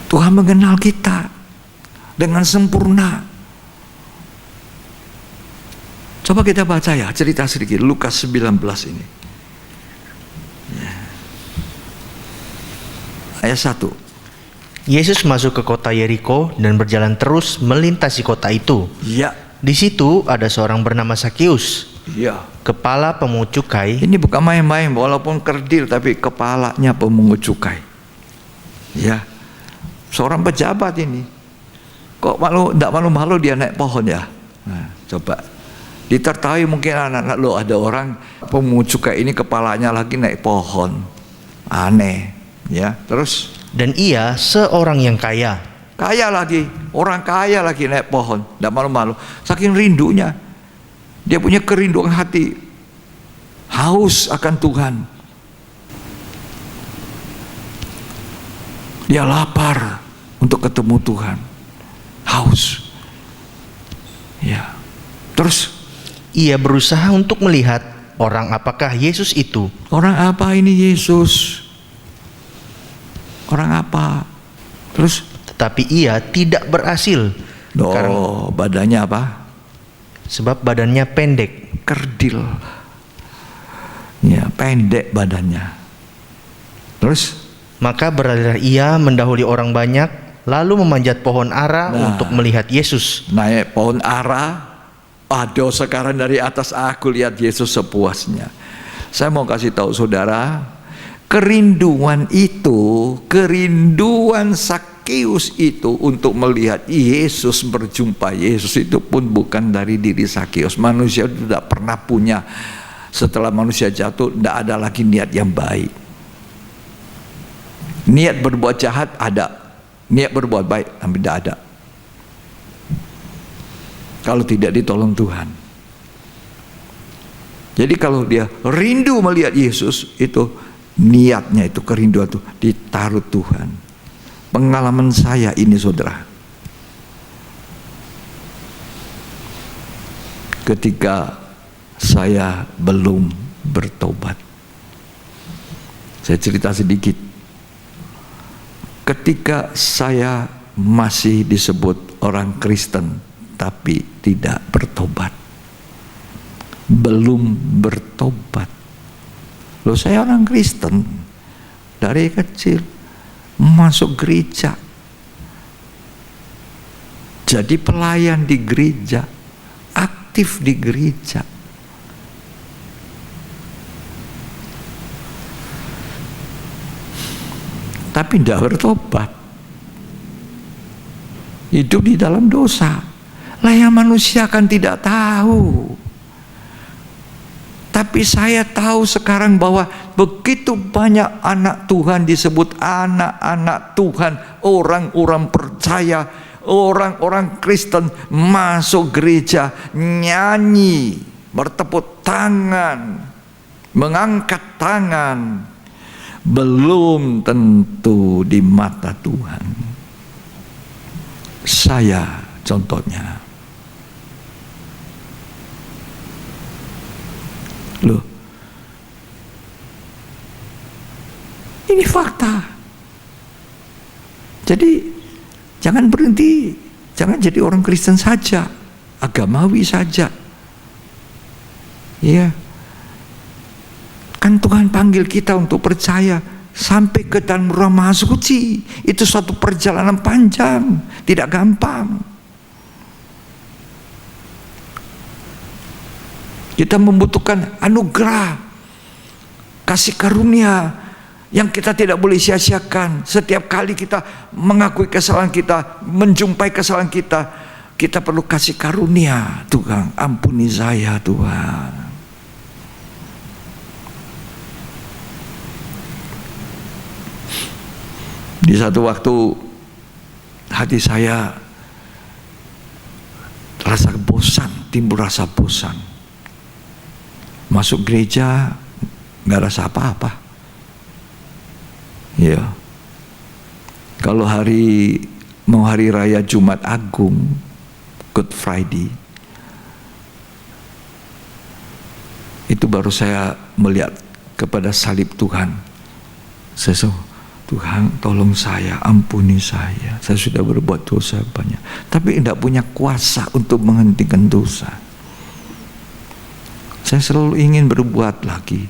Tuhan mengenal kita dengan sempurna. Coba kita baca ya, cerita sedikit Lukas 19 ini. Ayat 1. Yesus masuk ke kota Yeriko dan berjalan terus melintasi kota itu. Ya. Di situ ada seorang bernama Sakeus, Ya. kepala pemungut cukai. Ini bukan main-main, walaupun kerdil tapi kepalanya pemungut cukai. Ya. Seorang pejabat ini. Kok tidak malu-malu dia naik pohon ya? Nah, coba. Ditertahui mungkin anak-anak lo, ada orang pemungut cukai ini kepalanya lagi naik pohon. Aneh, ya. Terus Dan ia seorang yang kaya. kaya lagi, orang kaya lagi naik pohon, tidak malu-malu. Saking rindunya, dia punya kerinduan hati, haus akan Tuhan. Dia lapar untuk ketemu Tuhan, haus. Ya, terus Ia berusaha untuk melihat orang apakah Yesus itu. orang apa ini Yesus? Orang apa? Terus? Tetapi ia tidak berhasil. Oh, badannya apa? Sebab badannya pendek. Kerdil. Ya, pendek badannya. Terus? Maka berlarilah ia mendahului orang banyak, lalu memanjat pohon ara untuk melihat Yesus. Naik pohon ara. Aduh, sekarang dari atas aku lihat Yesus sepuasnya. Saya mau kasih tahu saudara, kerinduan itu, kerinduan Sakeus itu untuk melihat Yesus, berjumpa Yesus itu pun bukan dari diri Sakeus. Manusia itu tidak pernah punya, setelah manusia jatuh tidak ada lagi niat yang baik. Niat berbuat jahat ada, niat berbuat baik tapi tidak ada. Kalau tidak ditolong Tuhan. Jadi kalau dia rindu melihat Yesus, itu niatnya, itu kerinduan itu ditaruh Tuhan. Pengalaman saya ini saudara, ketika saya belum bertobat, saya cerita sedikit. Ketika saya masih disebut orang Kristen tapi tidak bertobat, belum bertobat. Loh, saya orang Kristen dari kecil, masuk gereja, jadi pelayan di gereja, aktif di gereja. Tapi tidak bertobat, hidup di dalam dosa. Lah yang manusia kan tidak tahu. Tapi saya tahu sekarang bahwa begitu banyak anak Tuhan disebut anak-anak Tuhan, orang-orang percaya, orang-orang Kristen masuk gereja, nyanyi, bertepuk tangan, mengangkat tangan, belum tentu di mata Tuhan. Saya contohnya. Loh, ini fakta. Jadi jangan berhenti, jangan jadi orang Kristen saja, agamawi saja. Iya. Kan Tuhan panggil kita untuk percaya sampai ke dalam ruang maha suci. Itu suatu perjalanan panjang, tidak gampang. Kita membutuhkan anugerah, kasih karunia yang kita tidak boleh sia-siakan. Setiap kali kita mengakui kesalahan kita, menjumpai kesalahan kita, kita perlu kasih karunia. Tuhan, ampuni saya Tuhan. Di satu waktu hati saya rasa bosan, timbul rasa bosan. Masuk gereja nggak rasa apa-apa. Ya. Kalau mau hari raya Jumat Agung, Good Friday, itu baru saya melihat kepada salib Tuhan. Tuhan, tolong saya, ampuni saya. Saya sudah berbuat dosa banyak, tapi tidak punya kuasa untuk menghentikan dosa. Saya selalu ingin berbuat lagi.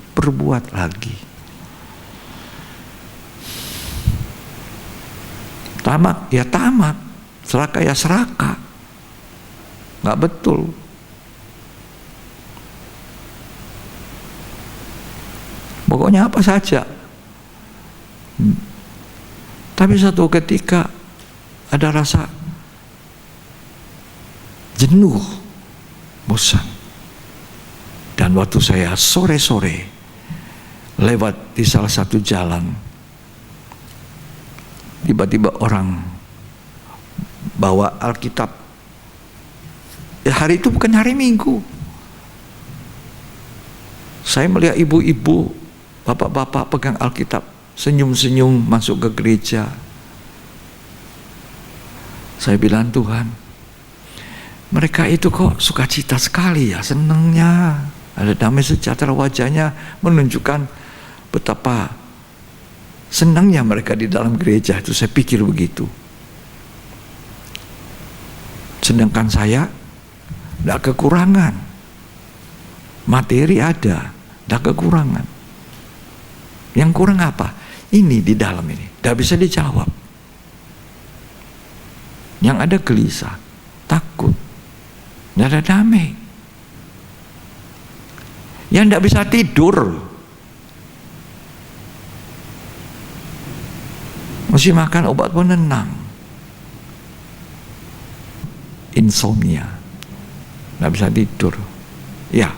Tamat, ya tamat. Serakah, ya serakah. Nggak betul. Pokoknya apa saja. Tapi satu ketika ada rasa jenuh, bosan. Dan waktu saya sore-sore lewat di salah satu jalan, tiba-tiba orang bawa Alkitab. Hari itu bukan hari Minggu. Saya melihat ibu-ibu, bapak-bapak pegang Alkitab, senyum-senyum masuk ke gereja. Saya bilang, Tuhan, mereka itu kok sukacita sekali ya, senangnya. Ada damai sejahtera wajahnya, menunjukkan betapa senangnya mereka di dalam gereja. Itu saya pikir begitu. Sedangkan saya tidak kekurangan. Materi ada, tidak kekurangan. Yang kurang apa? Ini di dalam ini, tidak bisa dijawab. Yang ada gelisah, takut, tidak ada damai. Yang tidak bisa tidur, mesti makan obat penenang, insomnia, tidak bisa tidur. Ya,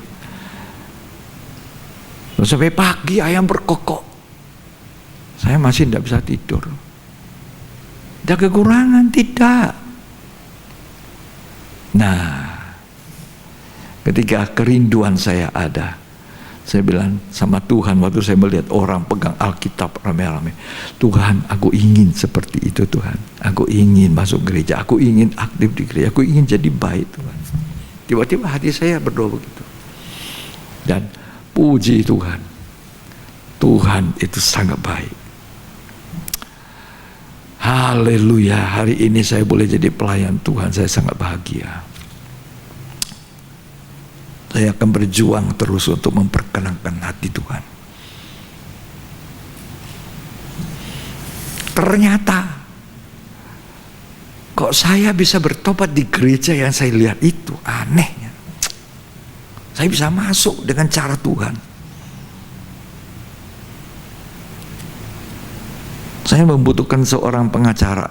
sampai pagi ayam berkokok, saya masih tidak bisa tidur. Tidak kekurangan, tidak. Nah, ketika kerinduan saya ada, saya bilang sama Tuhan waktu saya melihat orang pegang Alkitab rame-rame, Tuhan, aku ingin seperti itu Tuhan. Aku ingin masuk gereja, aku ingin aktif di gereja, aku ingin jadi baik Tuhan. Tiba-tiba hati saya berdoa begitu. Dan puji Tuhan, Tuhan itu sangat baik. Haleluya, hari ini saya boleh jadi pelayan Tuhan, saya sangat bahagia. Saya akan berjuang terus untuk memperkenankan hati Tuhan. Ternyata kok saya bisa bertobat di gereja yang saya lihat itu, anehnya. Saya bisa masuk dengan cara Tuhan. Saya membutuhkan seorang pengacara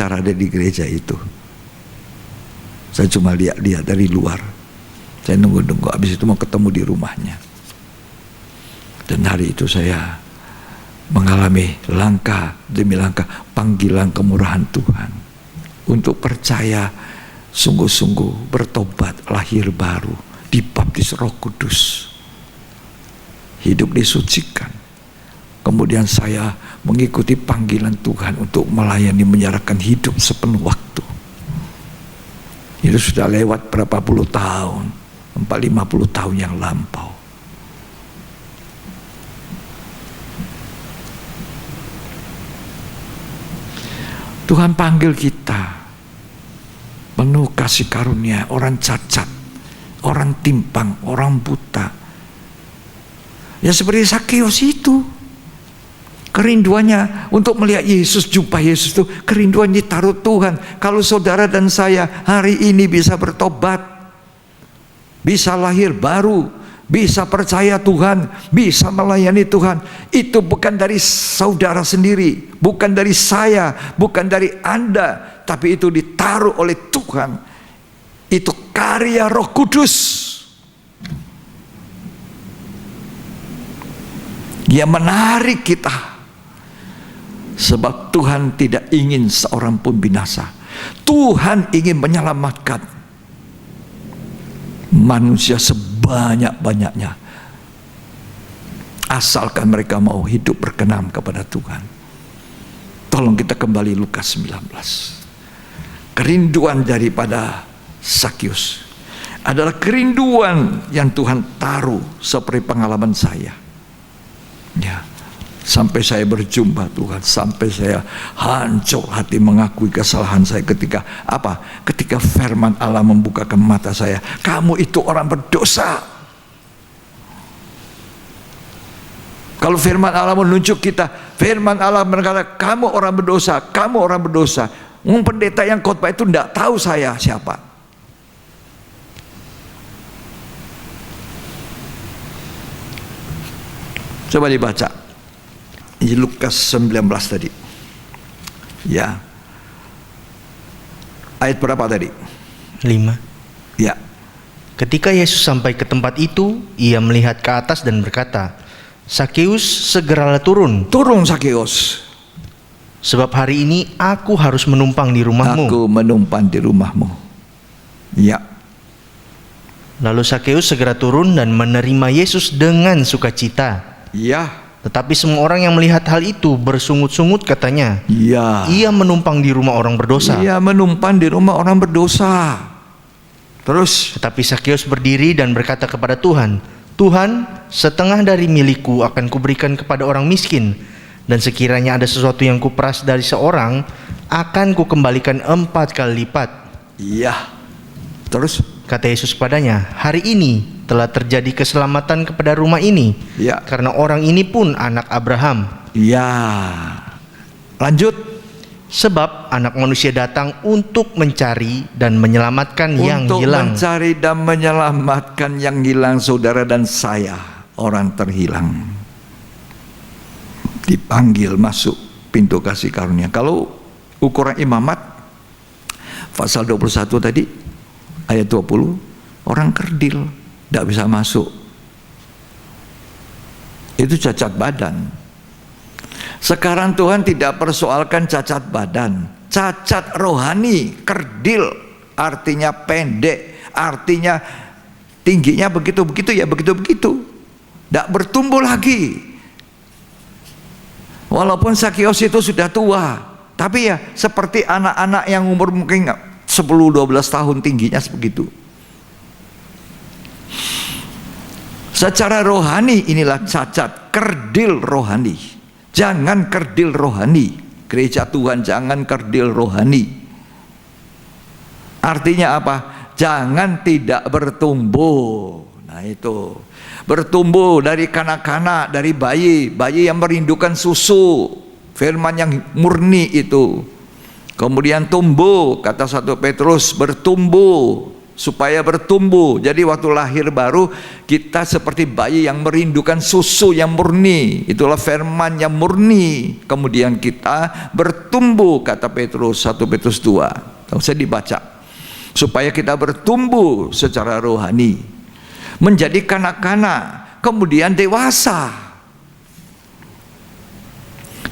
ada di gereja itu. Saya cuma lihat dari luar. Saya nunggu-nunggu, habis itu mau ketemu di rumahnya. Dan hari itu saya mengalami langkah demi langkah panggilan kemurahan Tuhan untuk percaya sungguh-sungguh, bertobat, lahir baru, dibaptis Roh Kudus. hidup disucikan. Kemudian saya mengikuti panggilan Tuhan untuk melayani, menyerahkan hidup sepenuh waktu. Itu sudah lewat berapa puluh tahun, 50 tahun yang lampau. Tuhan panggil kita penuh kasih karunia, orang cacat, orang timpang, orang buta. Ya seperti Sakeus itu. Kerinduannya untuk melihat Yesus, jumpa Yesus itu, kerinduan ditaruh Tuhan. Kalau saudara dan saya hari ini bisa bertobat, bisa lahir baru, bisa percaya Tuhan, bisa melayani Tuhan, itu bukan dari saudara sendiri, bukan dari saya, bukan dari Anda, tapi itu ditaruh oleh Tuhan. Itu karya Roh Kudus yang menarik kita. Sebab Tuhan tidak ingin seorang pun binasa. Tuhan ingin menyelamatkan manusia sebanyak-banyaknya, asalkan mereka mau hidup berkenan kepada Tuhan. Tolong kita kembali Lukas 19. Kerinduan daripada Sakeus adalah kerinduan yang Tuhan taruh seperti pengalaman saya. Ya, sampai saya berjumpa Tuhan, sampai saya hancur hati mengakui kesalahan saya ketika apa? Ketika firman Allah membukakan mata saya, kamu itu orang berdosa. Kalau firman Allah menunjuk kita, firman Allah berkata, kamu orang berdosa, kamu orang berdosa. Pendeta yang khotbah itu tidak tahu saya siapa. Coba dibaca di Lukas 19 tadi. Ya. Ayat berapa tadi? 5. Ya. Ketika Yesus sampai ke tempat itu, ia melihat ke atas dan berkata, Sakeus, segeralah turun. Turun Sakeus. Sebab hari ini aku harus menumpang di rumahmu. Aku menumpang di rumahmu. Ya. Lalu Sakeus segera turun dan menerima Yesus dengan sukacita. Ya. Tetapi semua orang yang melihat hal itu bersungut-sungut katanya, Ya. ia menumpang di rumah orang berdosa. Ia menumpang di rumah orang berdosa. Terus. Tetapi Sakeus berdiri dan berkata kepada Tuhan, Tuhan, setengah dari milikku akan kuberikan kepada orang miskin, dan sekiranya ada sesuatu yang kuperas dari seorang, akan kukembalikan 4 kali lipat. Iya. Terus. Kata Yesus kepadanya, hari ini telah terjadi keselamatan kepada rumah ini, Ya. karena orang ini pun anak Abraham. Ya. Lanjut. Sebab anak manusia datang untuk mencari dan menyelamatkan yang Untuk hilang. mencari dan menyelamatkan yang hilang, saudara dan saya, orang terhilang. Dipanggil masuk pintu kasih karunia. Kalau ukuran imamat, pasal 21 tadi, ayat 20, orang kerdil, tidak bisa masuk. Itu cacat badan. Sekarang Tuhan tidak persoalkan cacat badan, cacat rohani, kerdil, artinya pendek, artinya tingginya begitu-begitu, ya begitu-begitu, tidak bertumbuh lagi. Walaupun Sakeus itu sudah tua, tapi ya seperti anak-anak yang umur mungkin 10-12 tahun tingginya sebegitu. Secara rohani inilah cacat, kerdil rohani. Jangan kerdil rohani. Gereja Tuhan jangan kerdil rohani. Artinya apa? Jangan tidak bertumbuh. Nah itu, bertumbuh dari kanak-kanak, dari bayi yang merindukan susu, firman yang murni itu. Kemudian tumbuh, kata 1 Petrus, bertumbuh, supaya bertumbuh. Jadi waktu lahir baru kita seperti bayi yang merindukan susu yang murni, itulah firman yang murni. Kemudian kita bertumbuh, kata Petrus, 1 Petrus 2. Tidak usah dibaca. Supaya kita bertumbuh secara rohani, menjadi kanak-kanak, kemudian dewasa.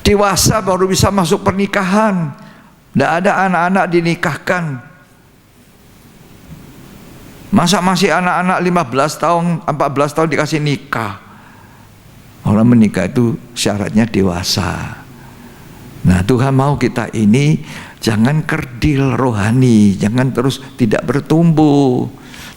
Dewasa baru bisa masuk pernikahan. Tidak ada anak-anak dinikahkan. Masa masih anak-anak 15 tahun, 14 tahun dikasih nikah? Orang menikah itu syaratnya dewasa. Nah, Tuhan mau kita ini jangan kerdil rohani, jangan terus tidak bertumbuh.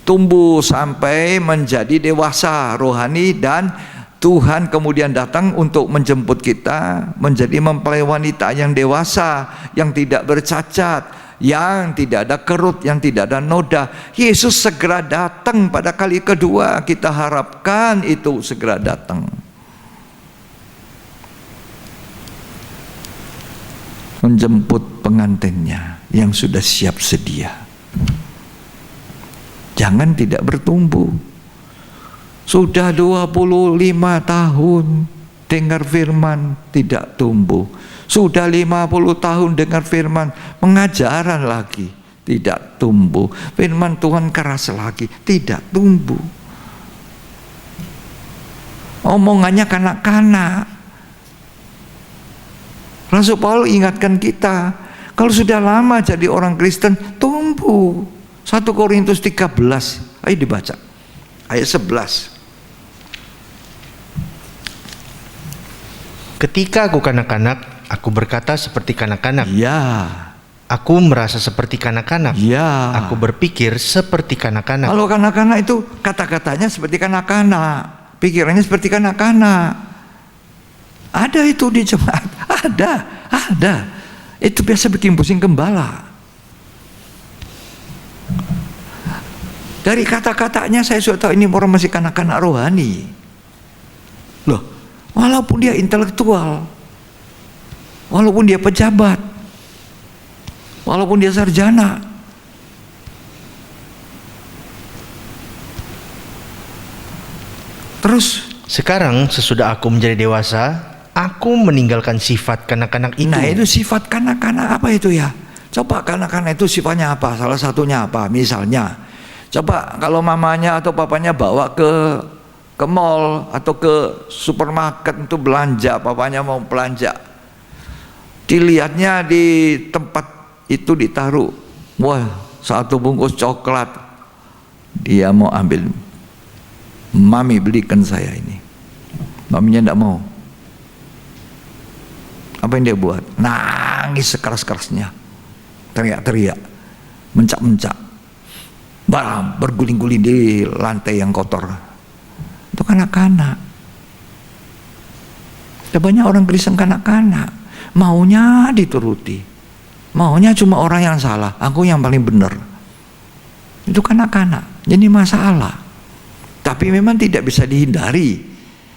Tumbuh sampai menjadi dewasa rohani, dan Tuhan kemudian datang untuk menjemput kita menjadi mempelai wanita yang dewasa, yang tidak bercacat, yang tidak ada kerut, yang tidak ada noda. Yesus segera datang pada kali kedua. Kita harapkan itu segera datang. Menjemput pengantinnya yang sudah siap sedia. Jangan tidak bertumbuh. Sudah 25 tahun dengar firman tidak tumbuh. Sudah 50 tahun dengar firman, pengajaran lagi tidak tumbuh. Firman Tuhan keras lagi, tidak tumbuh. Omongannya kanak-kanak. Rasul Paulus ingatkan kita, kalau sudah lama jadi orang Kristen, tumbuh. 1 Korintus 13, ayo dibaca, ayat 11. Ketika aku kanak-kanak, aku berkata seperti kanak-kanak. Ya. Aku merasa seperti kanak-kanak. Ya. Aku berpikir seperti kanak-kanak. Kalau kanak-kanak itu kata-katanya seperti kanak-kanak, pikirannya seperti kanak-kanak. Ada itu di jemaat, ada. Itu biasa bikin pusing gembala. Dari kata-katanya saya sudah tahu ini orang masih kanak-kanak rohani. Loh, walaupun dia intelektual, walaupun dia pejabat, walaupun dia sarjana, terus sekarang sesudah aku menjadi dewasa, aku meninggalkan sifat kanak-kanak itu. Nah, itu sifat kanak-kanak apa itu ya? Coba kanak-kanak itu sifatnya apa? Salah satunya apa? Misalnya, coba kalau mamanya atau papanya bawa ke mall atau ke supermarket untuk belanja, papanya mau belanja, dilihatnya di tempat itu ditaruh, wah, 1 bungkus coklat, dia mau ambil. Mami belikan saya ini. Maminya tidak mau. Apa yang dia buat? Nangis sekeras-kerasnya, teriak-teriak, mencak-mencak, berguling-guling di lantai yang kotor. Itu kanak-kanak. Ya, banyak orang Kristen kanak-kanak, maunya dituruti, maunya cuma orang yang salah, aku yang paling benar. Itu kanak-kanak, jadi masalah. Tapi memang tidak bisa dihindari.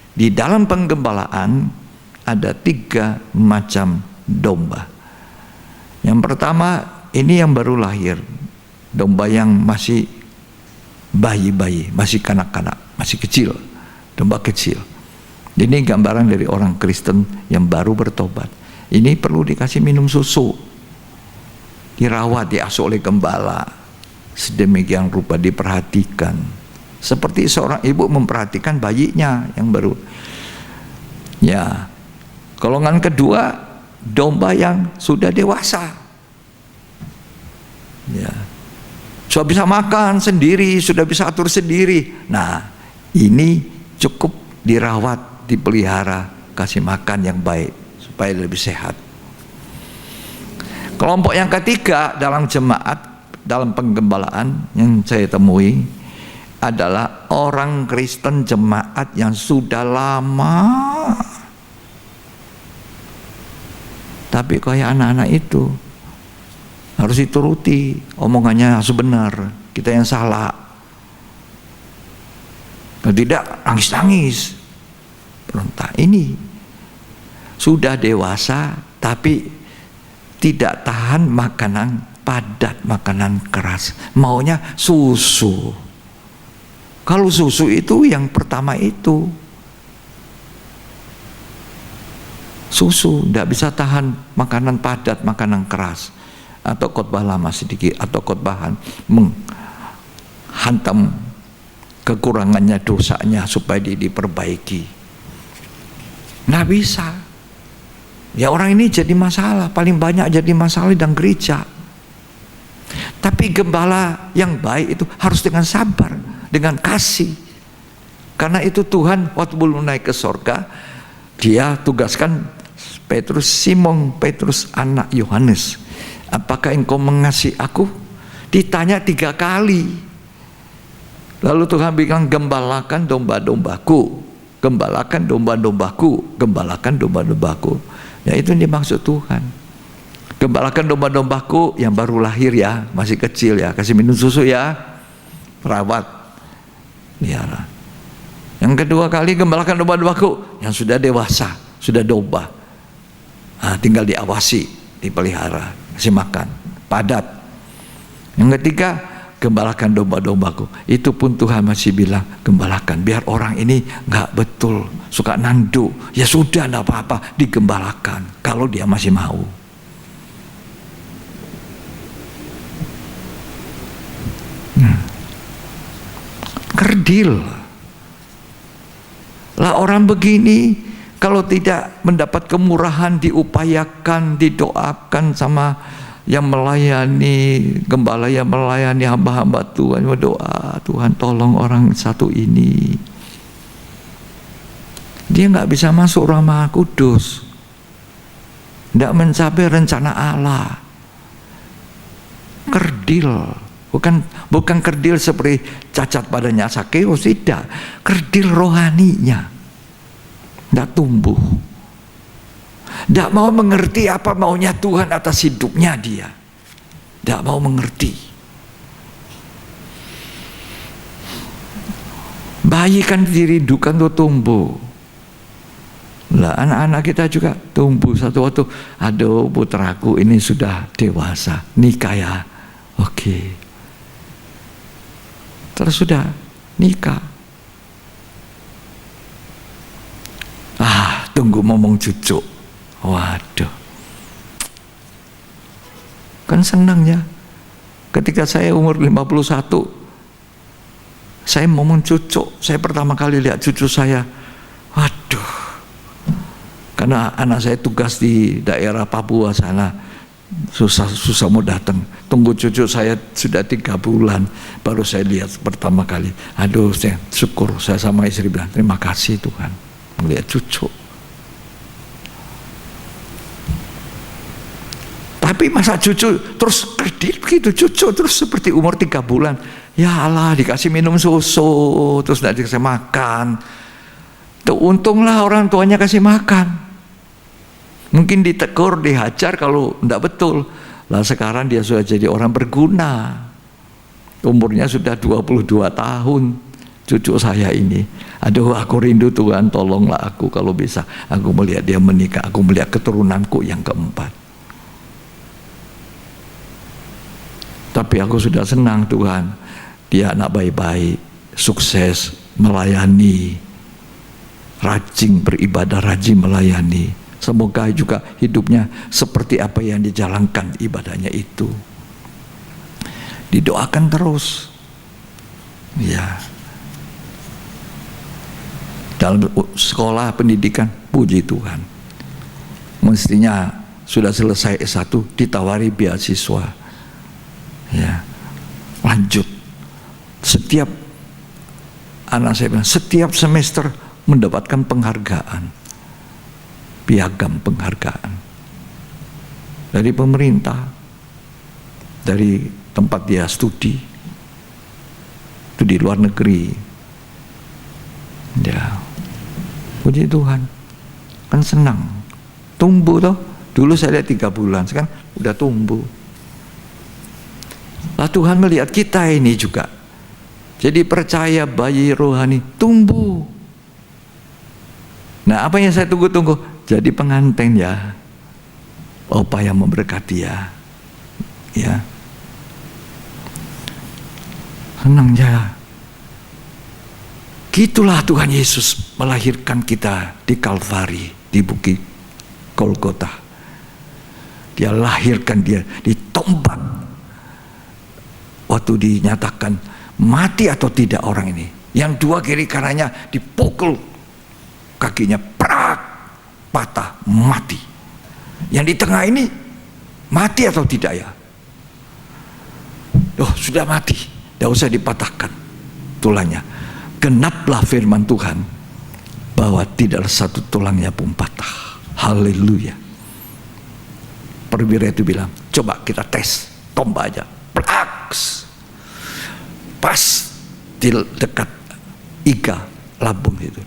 Di dalam penggembalaan ada 3 macam domba. Yang pertama, ini yang baru lahir, domba yang masih bayi-bayi, masih kanak-kanak, masih kecil, domba kecil. Ini gambaran dari orang Kristen yang baru bertobat. Ini perlu dikasih minum susu, dirawat, diasuh oleh gembala, sedemikian rupa diperhatikan, seperti seorang ibu memperhatikan bayinya yang baru. Ya, golongan kedua, domba yang sudah dewasa. Ya, sudah bisa makan sendiri, sudah bisa atur sendiri. Nah, ini cukup dirawat, dipelihara, kasih makan yang baik supaya lebih sehat. Kelompok yang ketiga dalam jemaat, dalam penggembalaan yang saya temui adalah orang Kristen jemaat yang sudah lama, tapi kayak anak-anak itu harus dituruti, omongannya harus benar, kita yang salah. Kalau tidak, nangis-nangis, berontak. Ini sudah dewasa tapi tidak tahan makanan padat, makanan keras, maunya susu. Kalau susu itu yang pertama itu susu, tidak bisa tahan makanan padat, makanan keras, atau khotbah lama sedikit, atau khotbahan menghantam kekurangannya, dosanya supaya diperbaiki. Nggak bisa. Ya, orang ini jadi masalah, paling banyak jadi masalah dalam gereja. Tapi gembala yang baik itu harus dengan sabar, dengan kasih, Karena itu Tuhan waktu belum naik ke sorga, dia tugaskan Petrus, Simon Petrus anak Yohanes, apakah engkau mengasihi aku? Ditanya 3 kali. Lalu Tuhan bilang, gembalakan domba-dombaku, gembalakan domba-dombaku, gembalakan domba-dombaku. Ya, itu yang dimaksud Tuhan. Gembalakan domba-dombaku yang baru lahir ya, masih kecil ya, kasih minum susu ya, perawat, pelihara. Yang kedua kali, gembalakan domba-dombaku yang sudah dewasa, sudah domba, tinggal diawasi, dipelihara, kasih makan, padat. Yang ketiga, gembalakan domba-dombaku. Itu pun Tuhan masih bilang, gembalakan, biar orang ini nggak betul, suka nandu, ya sudah, nggak apa-apa, digembalakan kalau dia masih mau. Kerdil lah orang begini, kalau tidak mendapat kemurahan, diupayakan, didoakan sama yang melayani, gembala yang melayani hamba-hamba Tuhan, berdoa, Tuhan tolong orang satu ini, dia nggak bisa masuk Ruang Maha Kudus, tidak mencapai rencana Allah. Kerdil. Bukan kerdil seperti cacat badannya Sakeus, tidak. Kerdil rohaninya, tidak tumbuh, tidak mau mengerti apa maunya Tuhan atas hidupnya dia, tidak mau mengerti. Bayi kan dirindukan untuk tumbuh. Lah anak-anak kita juga tumbuh. Satu waktu, aduh putraku ini sudah dewasa, nikah ya, oke. Terus sudah nikah, tunggu ngomong cucu. Waduh, kan senang ya. Ketika saya umur 51, saya ngomong cucu. Saya pertama kali lihat cucu saya, waduh, karena anak saya tugas di daerah Papua sana, susah mau datang. Tunggu cucu saya sudah 3 bulan baru saya lihat pertama kali. Aduh, saya syukur. Saya sama istri bilang, terima kasih Tuhan melihat cucu. Tapi masa cucu terus kerdil begitu, cucu terus seperti umur 3 bulan. Ya Allah, dikasih minum susu, terus tidak dikasih makan. Tuh untunglah orang tuanya kasih makan. Mungkin ditegur, dihajar kalau tidak betul. Lah sekarang dia sudah jadi orang berguna. Umurnya sudah 22 tahun cucu saya ini. Aduh, aku rindu Tuhan, tolonglah aku kalau bisa. Aku melihat dia menikah, aku melihat keturunanku yang keempat. Tapi aku sudah senang Tuhan, dia anak baik-baik, sukses, melayani, rajin beribadah, rajin melayani. Semoga juga hidupnya seperti apa yang dijalankan ibadahnya itu. Didoakan terus. Ya. Dalam sekolah pendidikan, puji Tuhan. Mestinya sudah selesai S1, ditawari beasiswa. Ya. Lanjut. Setiap anak saya bilang, setiap semester mendapatkan penghargaan. Piagam penghargaan dari pemerintah, dari tempat dia studi, itu di luar negeri. Ya, puji Tuhan, kan senang, tumbuh toh. Dulu saya lihat 3 bulan, sekarang udah tumbuh. Lah Tuhan melihat kita ini juga, jadi percaya bayi rohani tumbuh. Nah, apa yang saya tunggu-tunggu? Jadi pengantin ya, Opa yang memberkati ya, ya, senang ya. Gitulah Tuhan Yesus melahirkan kita di Kalvari, di Bukit Golgota. Dia lahirkan, dia ditombak. Waktu dinyatakan mati atau tidak orang ini, yang 2 kiri kanannya dipukul, kakinya prak, patah, mati. Yang di tengah ini mati atau tidak ya? Oh, sudah mati, tidak usah dipatahkan tulangnya. genaplah firman Tuhan bahwa tidak ada satu tulangnya pun patah. Haleluya. Perwira itu bilang, coba kita tes, tombak aja, plaks, pas di dekat iga lambung itu,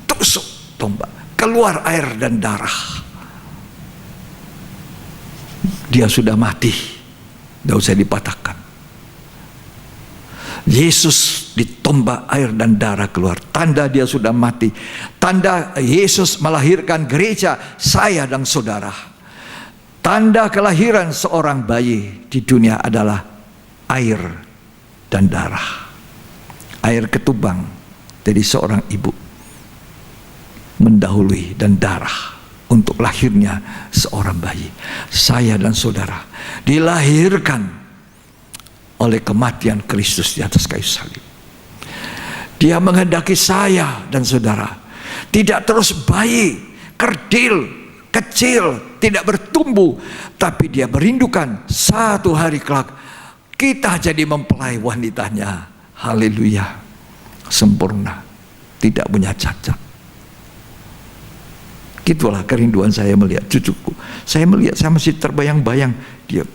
tusuk tombak, keluar air dan darah. Dia sudah mati, tidak usah dipatahkan. Yesus ditombak, air dan darah keluar, tanda dia sudah mati, tanda Yesus melahirkan gereja, saya dan saudara. Tanda kelahiran seorang bayi di dunia adalah air dan darah. Air ketubang dari seorang ibu mendahului, dan darah untuk lahirnya seorang bayi. Saya dan saudara dilahirkan oleh kematian Kristus di atas kayu salib. Dia menghendaki saya dan saudara tidak terus bayi, kerdil, kecil, tidak bertumbuh, tapi dia merindukan satu hari kelak kita jadi mempelai wanitanya. Haleluya, sempurna, tidak punya cacat. Gitulah kerinduan saya melihat cucuku. Saya melihat, saya masih terbayang-bayang dia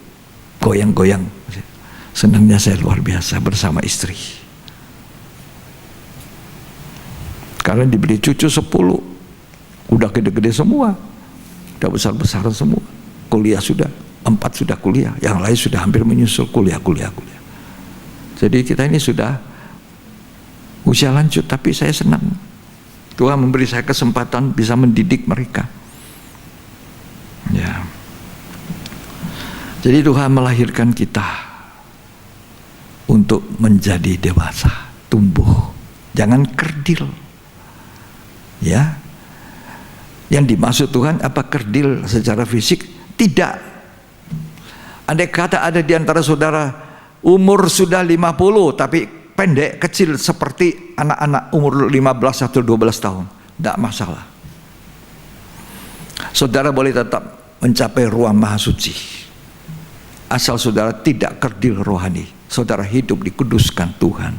goyang-goyang. Senangnya saya luar biasa bersama istri. Karena diberi cucu 10, udah gede-gede semua, udah besar-besaran semua. Kuliah sudah, 4 sudah kuliah, yang lain sudah hampir menyusul kuliah. Jadi kita ini sudah usia lanjut, tapi saya senang. Tuhan memberi saya kesempatan bisa mendidik mereka. Ya. Jadi Tuhan melahirkan kita untuk menjadi dewasa, tumbuh, jangan kerdil. Ya, yang dimaksud Tuhan apa kerdil secara fisik? Tidak. Andai kata ada di antara saudara umur sudah 50 tapi pendek, kecil seperti anak-anak umur 15 atau 12 tahun, tidak masalah. Saudara boleh tetap mencapai ruang maha suci, asal saudara tidak kerdil rohani. Saudara hidup dikuduskan Tuhan,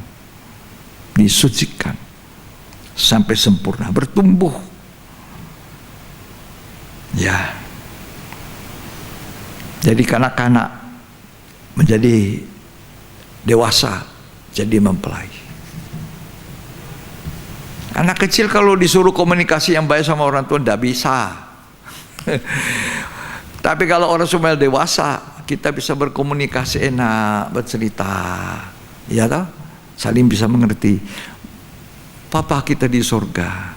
disucikan sampai sempurna, bertumbuh. Ya. Jadi kanak-kanak menjadi dewasa, jadi mempelai. Anak kecil kalau disuruh komunikasi yang baik sama orang tua tidak bisa. Tapi kalau orang sudah dewasa, kita bisa berkomunikasi enak, bercerita, ya toh, saling bisa mengerti. Papa kita di surga,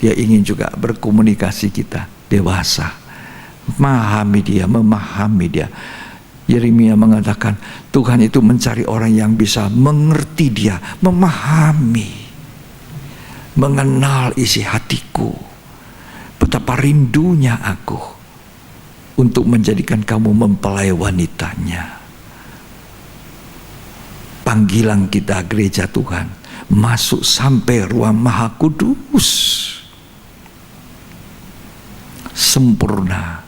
dia ingin juga berkomunikasi kita dewasa, memahami dia. Yeremia mengatakan Tuhan itu mencari orang yang bisa mengerti dia, memahami, mengenal isi hatiku. Betapa rindunya aku untuk menjadikan kamu mempelai wanitanya. Panggilan kita gereja Tuhan masuk sampai ruang maha kudus, sempurna,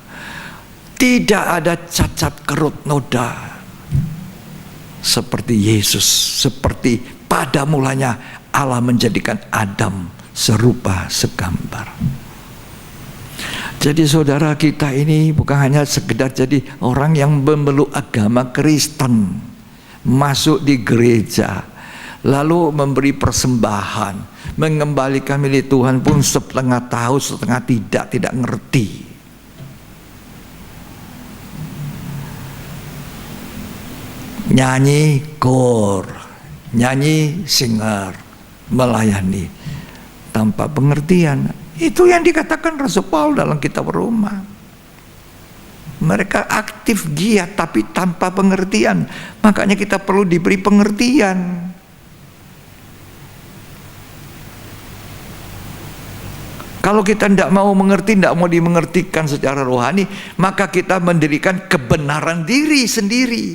tidak ada cacat kerut noda, seperti Yesus, seperti pada mulanya Allah menjadikan Adam serupa segambar. Jadi saudara, kita ini bukan hanya sekedar jadi orang yang memeluk agama Kristen, masuk di gereja, lalu memberi persembahan, mengembalikan milik Tuhan pun setengah tahu, setengah tidak ngerti. Nyanyi kor, nyanyi singer, melayani tanpa pengertian. Itu yang dikatakan Rasul Paulus dalam kitab Roma. Mereka aktif giat tapi tanpa pengertian. Makanya kita perlu diberi pengertian. Kalau kita tidak mau mengerti, tidak mau dimengertikan secara rohani, maka kita mendirikan kebenaran diri sendiri.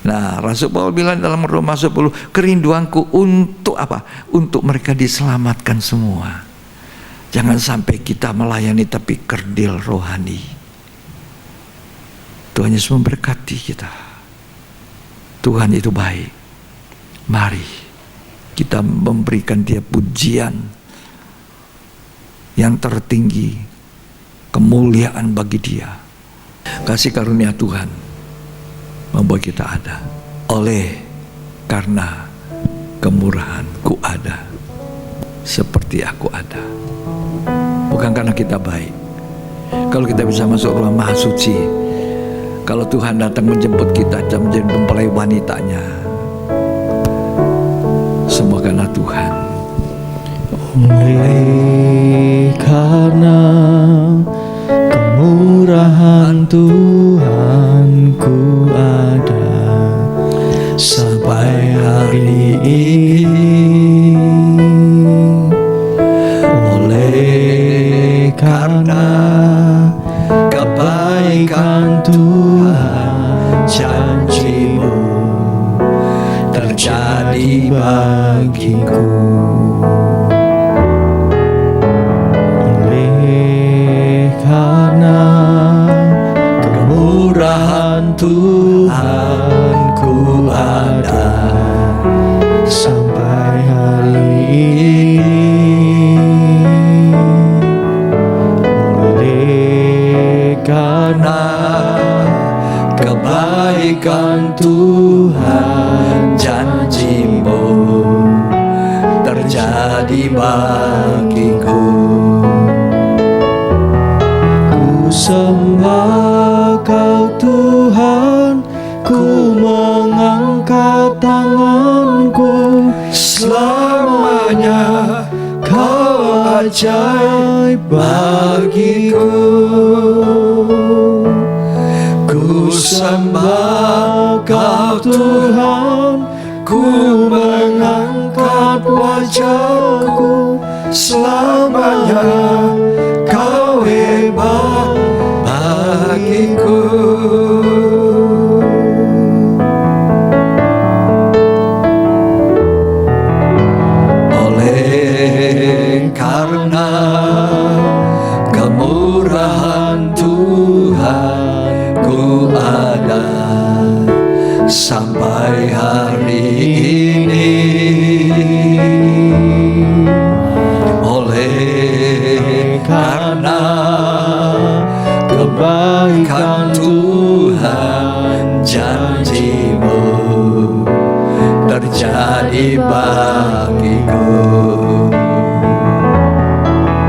Nah, Rasul Paulus bilang dalam Roma 10, kerinduanku untuk apa? Untuk mereka diselamatkan semua. Jangan sampai kita melayani tapi kerdil rohani. Tuhan Yesus memberkati kita. Tuhan itu baik. Mari kita memberikan dia pujian yang tertinggi, kemuliaan bagi dia. Kasih karunia Tuhan membuat kita ada. Oleh karena kemurahan-Ku ada seperti Aku ada. Bukan karena kita baik. Kalau kita bisa masuk ruang maha suci, kalau Tuhan datang menjemput kita dan menjadi mempelai wanitanya, semua karena Tuhan. Oleh karena kemurahan Tuhan, Ku ada sampai hari ini. Oleh karena kebaikan Tuhan, janji-Mu terjadi bagiku. Oleh karena kemurahan Tuhan, Ku ada sampai hari ini. Oleh karena kebaikan Tuhan, janji-Mu terjadi bagiku. Ku sembah Kau Tuhan, ku mengangkat tanganku, selamanya Kau ajaib bagiku. Ku sembah Kau Tuhan, ku mengangkat wajahku, selamanya Kau hebat bagiku. Oleh karena kemurahan Tuhan, Ku ada sampai hari ini. Oleh karena kebaikan Tuhan, janji-Mu terjadi bagiku.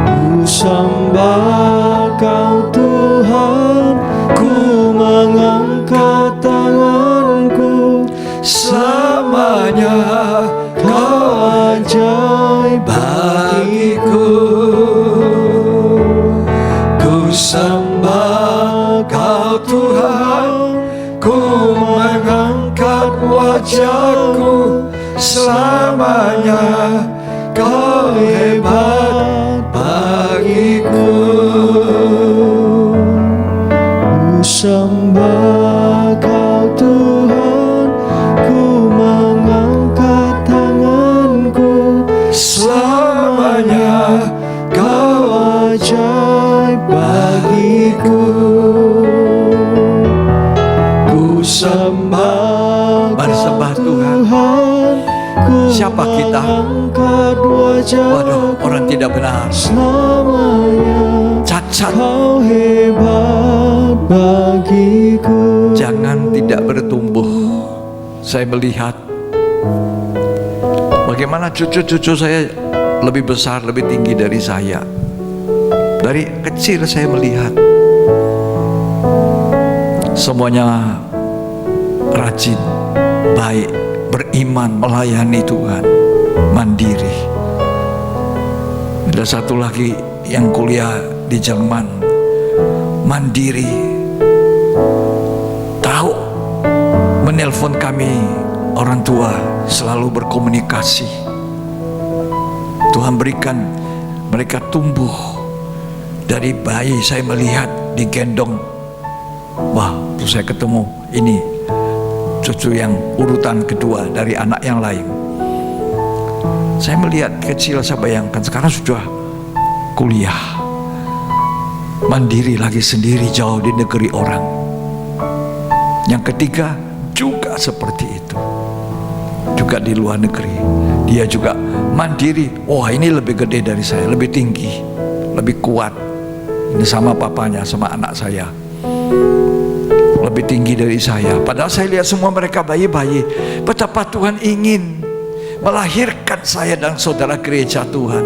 Ku sembah Kau Tuhan, ku mengangkat tanganku, selamanya Kau ajaib bagiku. Ku sembah Kau Tuhan, ku mengangkat wajahku, selamanya Kau hebat bagiku. Ku sembah Kau Tuhan, ku mengangkat tanganku, selamanya Kau ajaib bagiku. Ku sembah Bersembah Tuhan. Siapa kita? Waduh, orang tidak benar, cacat. Kau hebat bagiku. Jangan tidak bertumbuh. Saya melihat bagaimana cucu-cucu saya lebih besar, lebih tinggi dari saya. Dari kecil saya melihat semuanya rajin, baik, beriman, melayani Tuhan, mandiri. Ada satu lagi yang kuliah di Jerman, mandiri, tahu menelpon kami orang tua, selalu berkomunikasi. Tuhan berikan mereka tumbuh dari bayi. Saya melihat digendong, wah, terus saya ketemu ini cucu yang urutan kedua dari anak yang lain. Saya melihat kecil, saya bayangkan sekarang sudah kuliah, mandiri lagi sendiri, jauh di negeri orang. Yang ketiga juga seperti itu, juga juga di luar negeri. Dia juga mandiri. Wah, ini lebih gede dari saya, lebih tinggi, lebih kuat. Ini sama papanya, sama anak saya, lebih tinggi dari saya. Padahal saya lihat semua mereka bayi-bayi. Betapa Tuhan ingin melahirkan saya dan saudara gereja Tuhan.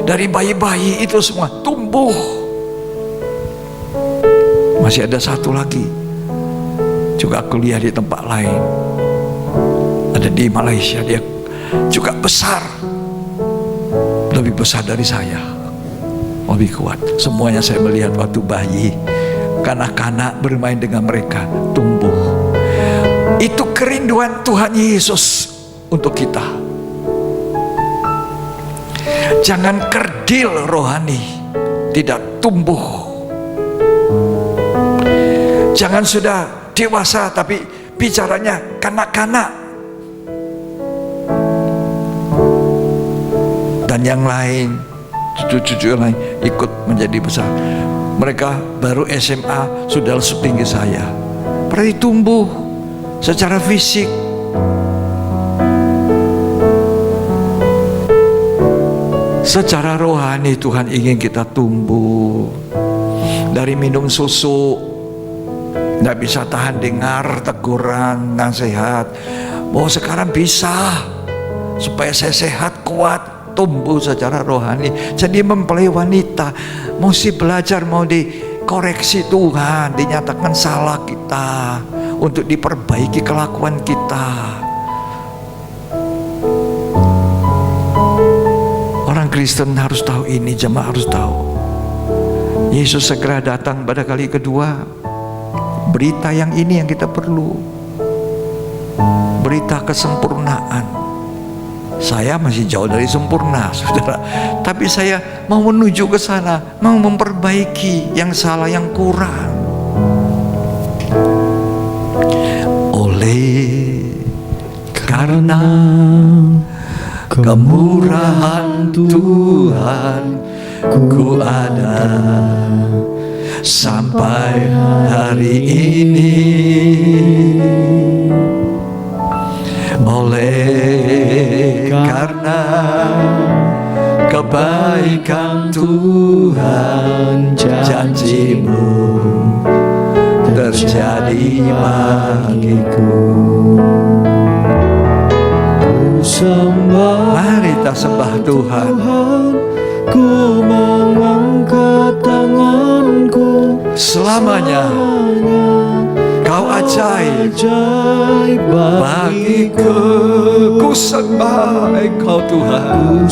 Dari bayi-bayi itu semua tumbuh. Masih ada satu lagi, juga aku lihat di tempat lain, ada di Malaysia. Dia juga besar, lebih besar dari saya, lebih kuat. Semuanya saya melihat waktu bayi, kanak-kanak bermain dengan mereka, tumbuh. Itu kerinduan Tuhan Yesus untuk kita. Jangan kerdil rohani, tidak tumbuh. Jangan sudah dewasa tapi bicaranya kanak-kanak. Dan yang lain, cucu-cucu lain ikut menjadi besar. Mereka baru SMA sudah setinggi saya. Berarti tumbuh secara fisik. Secara rohani Tuhan ingin kita tumbuh. Dari minum susu, nggak bisa tahan dengar teguran, nasihat. Oh, sekarang bisa. Supaya saya sehat, kuat, tumbuh secara rohani. Jadi mempelai wanita mesti belajar, mau dikoreksi Tuhan, dinyatakan salah kita, untuk diperbaiki kelakuan kita. Orang Kristen harus tahu ini, jemaat harus tahu. Yesus segera datang pada kali kedua. Berita yang ini yang kita perlu. Berita kesempurnaan. Saya masih jauh dari sempurna, saudara. Tapi saya mau menuju ke sana, mau memperbaiki yang salah, yang kurang. Oleh karena kemurahan Tuhan, ku ada sampai hari ini. Oleh karena kebaikan Tuhan, janji-Mu terjadi bagiku. Mari kita sembah Tuhan. Ku mengangkat tanganku, selamanya Kau ajaib bagiku. Ku sembah Engkau Tuhan.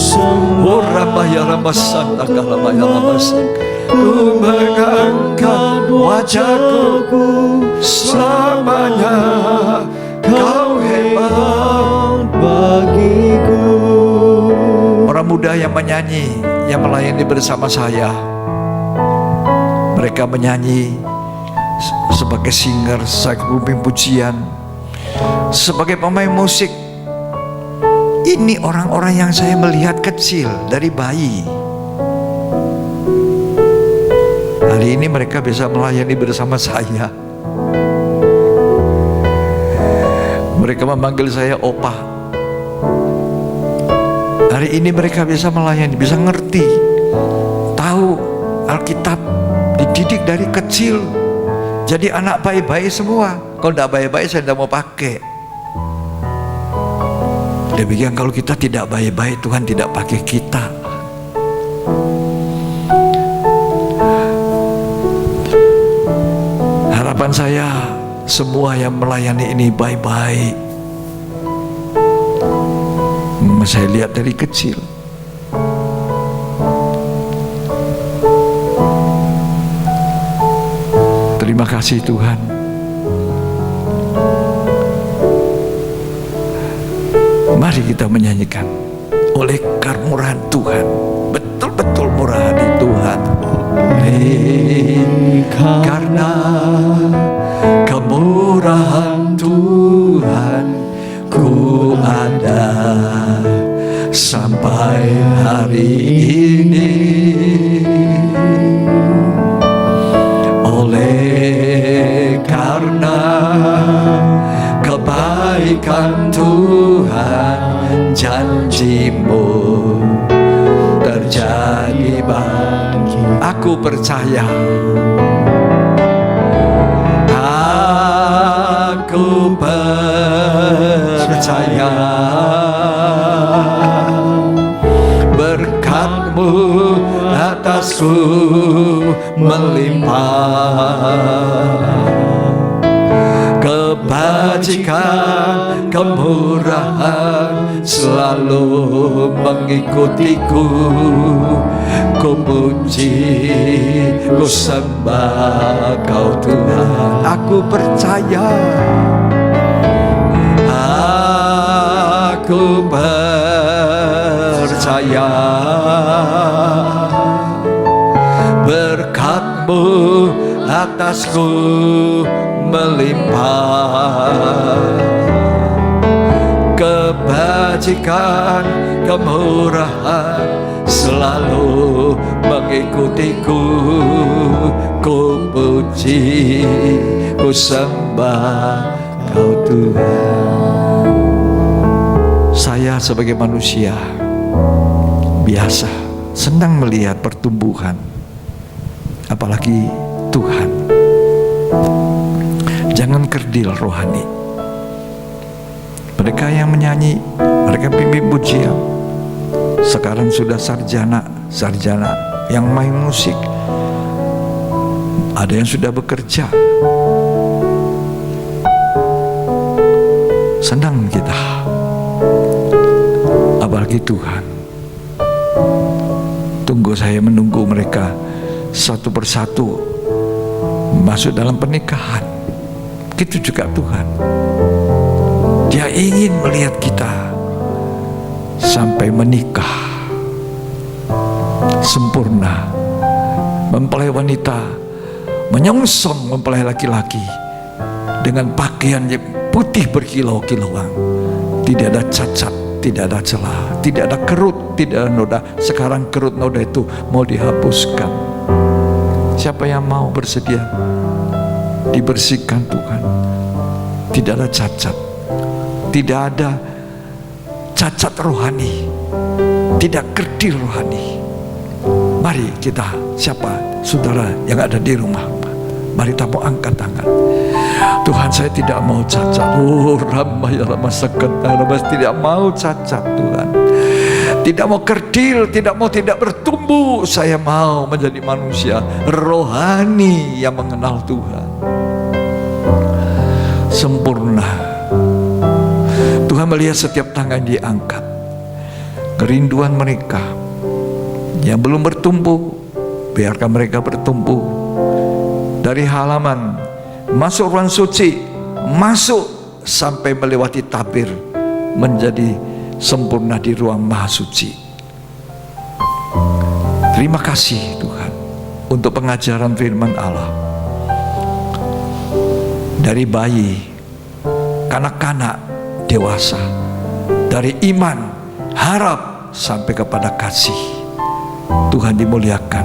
Oh Ramaya Ramasanta Kalamaya Ramasanta. Ku mengangkat wajahku, selamanya Kau hebat bagiku. Orang muda yang menyanyi, yang melayani bersama saya, mereka menyanyi sebagai singer, sebagai pemimpin pujian, sebagai pemain musik. Ini orang-orang yang saya melihat kecil dari bayi. Hari ini mereka bisa melayani bersama saya. Mereka memanggil saya Opa. Hari ini mereka bisa melayani, bisa ngerti, tahu Alkitab, dididik dari kecil. Jadi anak baik-baik semua. Kalau tidak baik-baik saya tidak mau pakai. Demikian kalau kita tidak baik-baik, Tuhan tidak pakai kita. Harapan saya semua yang melayani ini baik-baik. Saya lihat dari kecil. Terima kasih Tuhan. Mari kita menyanyikan. Oleh kemurahan Tuhan, betul-betul murah hati Tuhan. Karena kemurahan Tuhan, ku ada sampai hari ini. Oleh karena kebaikan Tuhan, Aku percaya. Aku percaya. Berkat-Mu atasku melimpah. Kebajikan, kemurahan selalu mengikutiku. Ku puji, ku sembah Kau Tuhan. Aku percaya. Aku percaya. Berkat-Mu atasku melimpah. Kebajikan, kemurahan selalu mengikutiku. Ku puji, ku sembah Kau Tuhan. Saya sebagai manusia biasa senang melihat pertumbuhan, apalagi Tuhan. Jangan kerdil rohani. Mereka yang menyanyi, mereka pimpin pujian, sekarang sudah sarjana yang main musik. Ada yang sudah bekerja. Senang kita, apalagi Tuhan. Tunggu, saya menunggu mereka satu persatu masuk dalam pernikahan. Gitu juga Tuhan. Dia ingin melihat kita sampai menikah sempurna, mempelai wanita menyongsong mempelai laki-laki dengan pakaian yang putih berkilau-kilauan. Tidak ada cacat, tidak ada celah, tidak ada kerut, tidak ada noda. Sekarang kerut noda itu mau dihapuskan. Siapa yang mau bersedia dibersihkan Tuhan? Tidak ada cacat, tidak ada cacat rohani, tidak kerdil rohani. Mari kita, siapa saudara yang ada di rumah, mari kita mau angkat tangan. Tuhan, saya tidak mau cacat. Tidak mau cacat Tuhan. Tidak mau kerdil, tidak bertumbuh. Saya mau menjadi manusia rohani yang mengenal Tuhan sempurna. Tuhan melihat setiap tangan diangkat, kerinduan mereka yang belum bertumbuh, biarkan mereka bertumbuh. Dari halaman masuk ruang suci, masuk sampai melewati tabir, menjadi sempurna di ruang maha suci. Terima kasih Tuhan untuk pengajaran firman Allah. Dari bayi, kanak-kanak, dewasa, dari iman, harap sampai kepada kasih. Tuhan dimuliakan.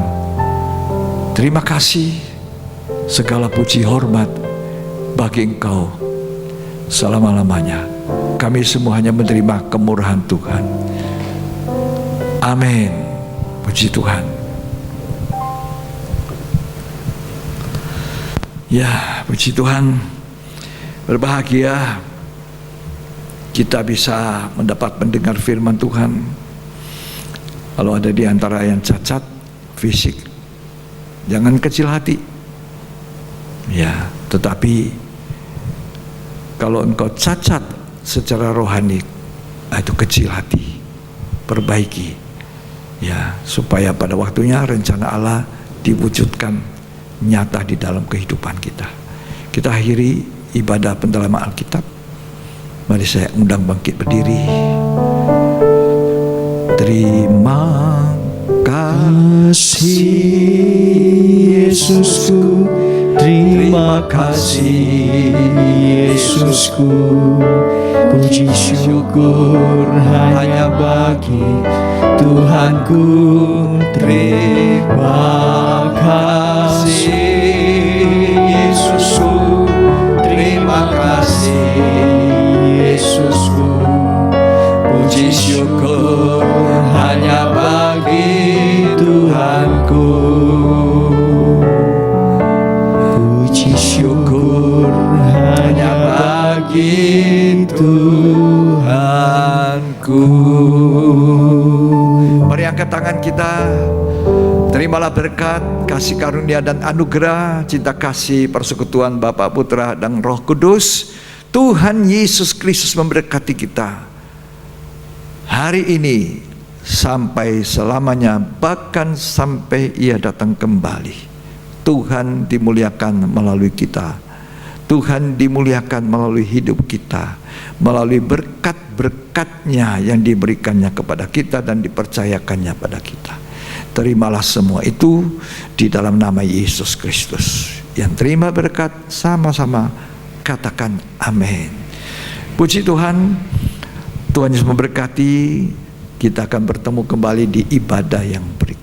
Terima kasih, segala puji hormat bagi Engkau selama-lamanya. Kami semua hanya menerima kemurahan Tuhan. Amin. Puji Tuhan. Ya, puji Tuhan. Berbahagia kita bisa mendapat mendengar firman Tuhan. Kalau ada di antara yang cacat fisik, jangan kecil hati. Ya, tetapi kalau engkau cacat secara rohani, itu kecil hati. Perbaiki, ya, supaya pada waktunya rencana Allah diwujudkan nyata di dalam kehidupan kita. Kita akhiri ibadah pendalaman Alkitab. Mari saya undang bangkit berdiri. Terima kasih Yesusku, terima kasih Yesusku. Puji syukur hanya bagi Tuhanku. Terima kasih Yesusku, terima kasih Yesusku. Puji syukur hanya bagi Tuhanku. kedatangan kita. Terimalah berkat, kasih karunia dan anugerah, cinta kasih persekutuan Bapa, Putra dan Roh Kudus. Tuhan Yesus Kristus memberkati kita hari ini sampai selamanya, bahkan sampai Ia datang kembali. Tuhan dimuliakan melalui kita. Tuhan dimuliakan melalui hidup kita, melalui berkat-berkat-Nya yang diberikannya kepada kita dan dipercayakannya pada kita. Terimalah semua itu di dalam nama Yesus Kristus. Yang terima berkat sama-sama katakan amin. Puji Tuhan. Tuhan Yesus memberkati. Kita akan bertemu kembali di ibadah yang berikutnya.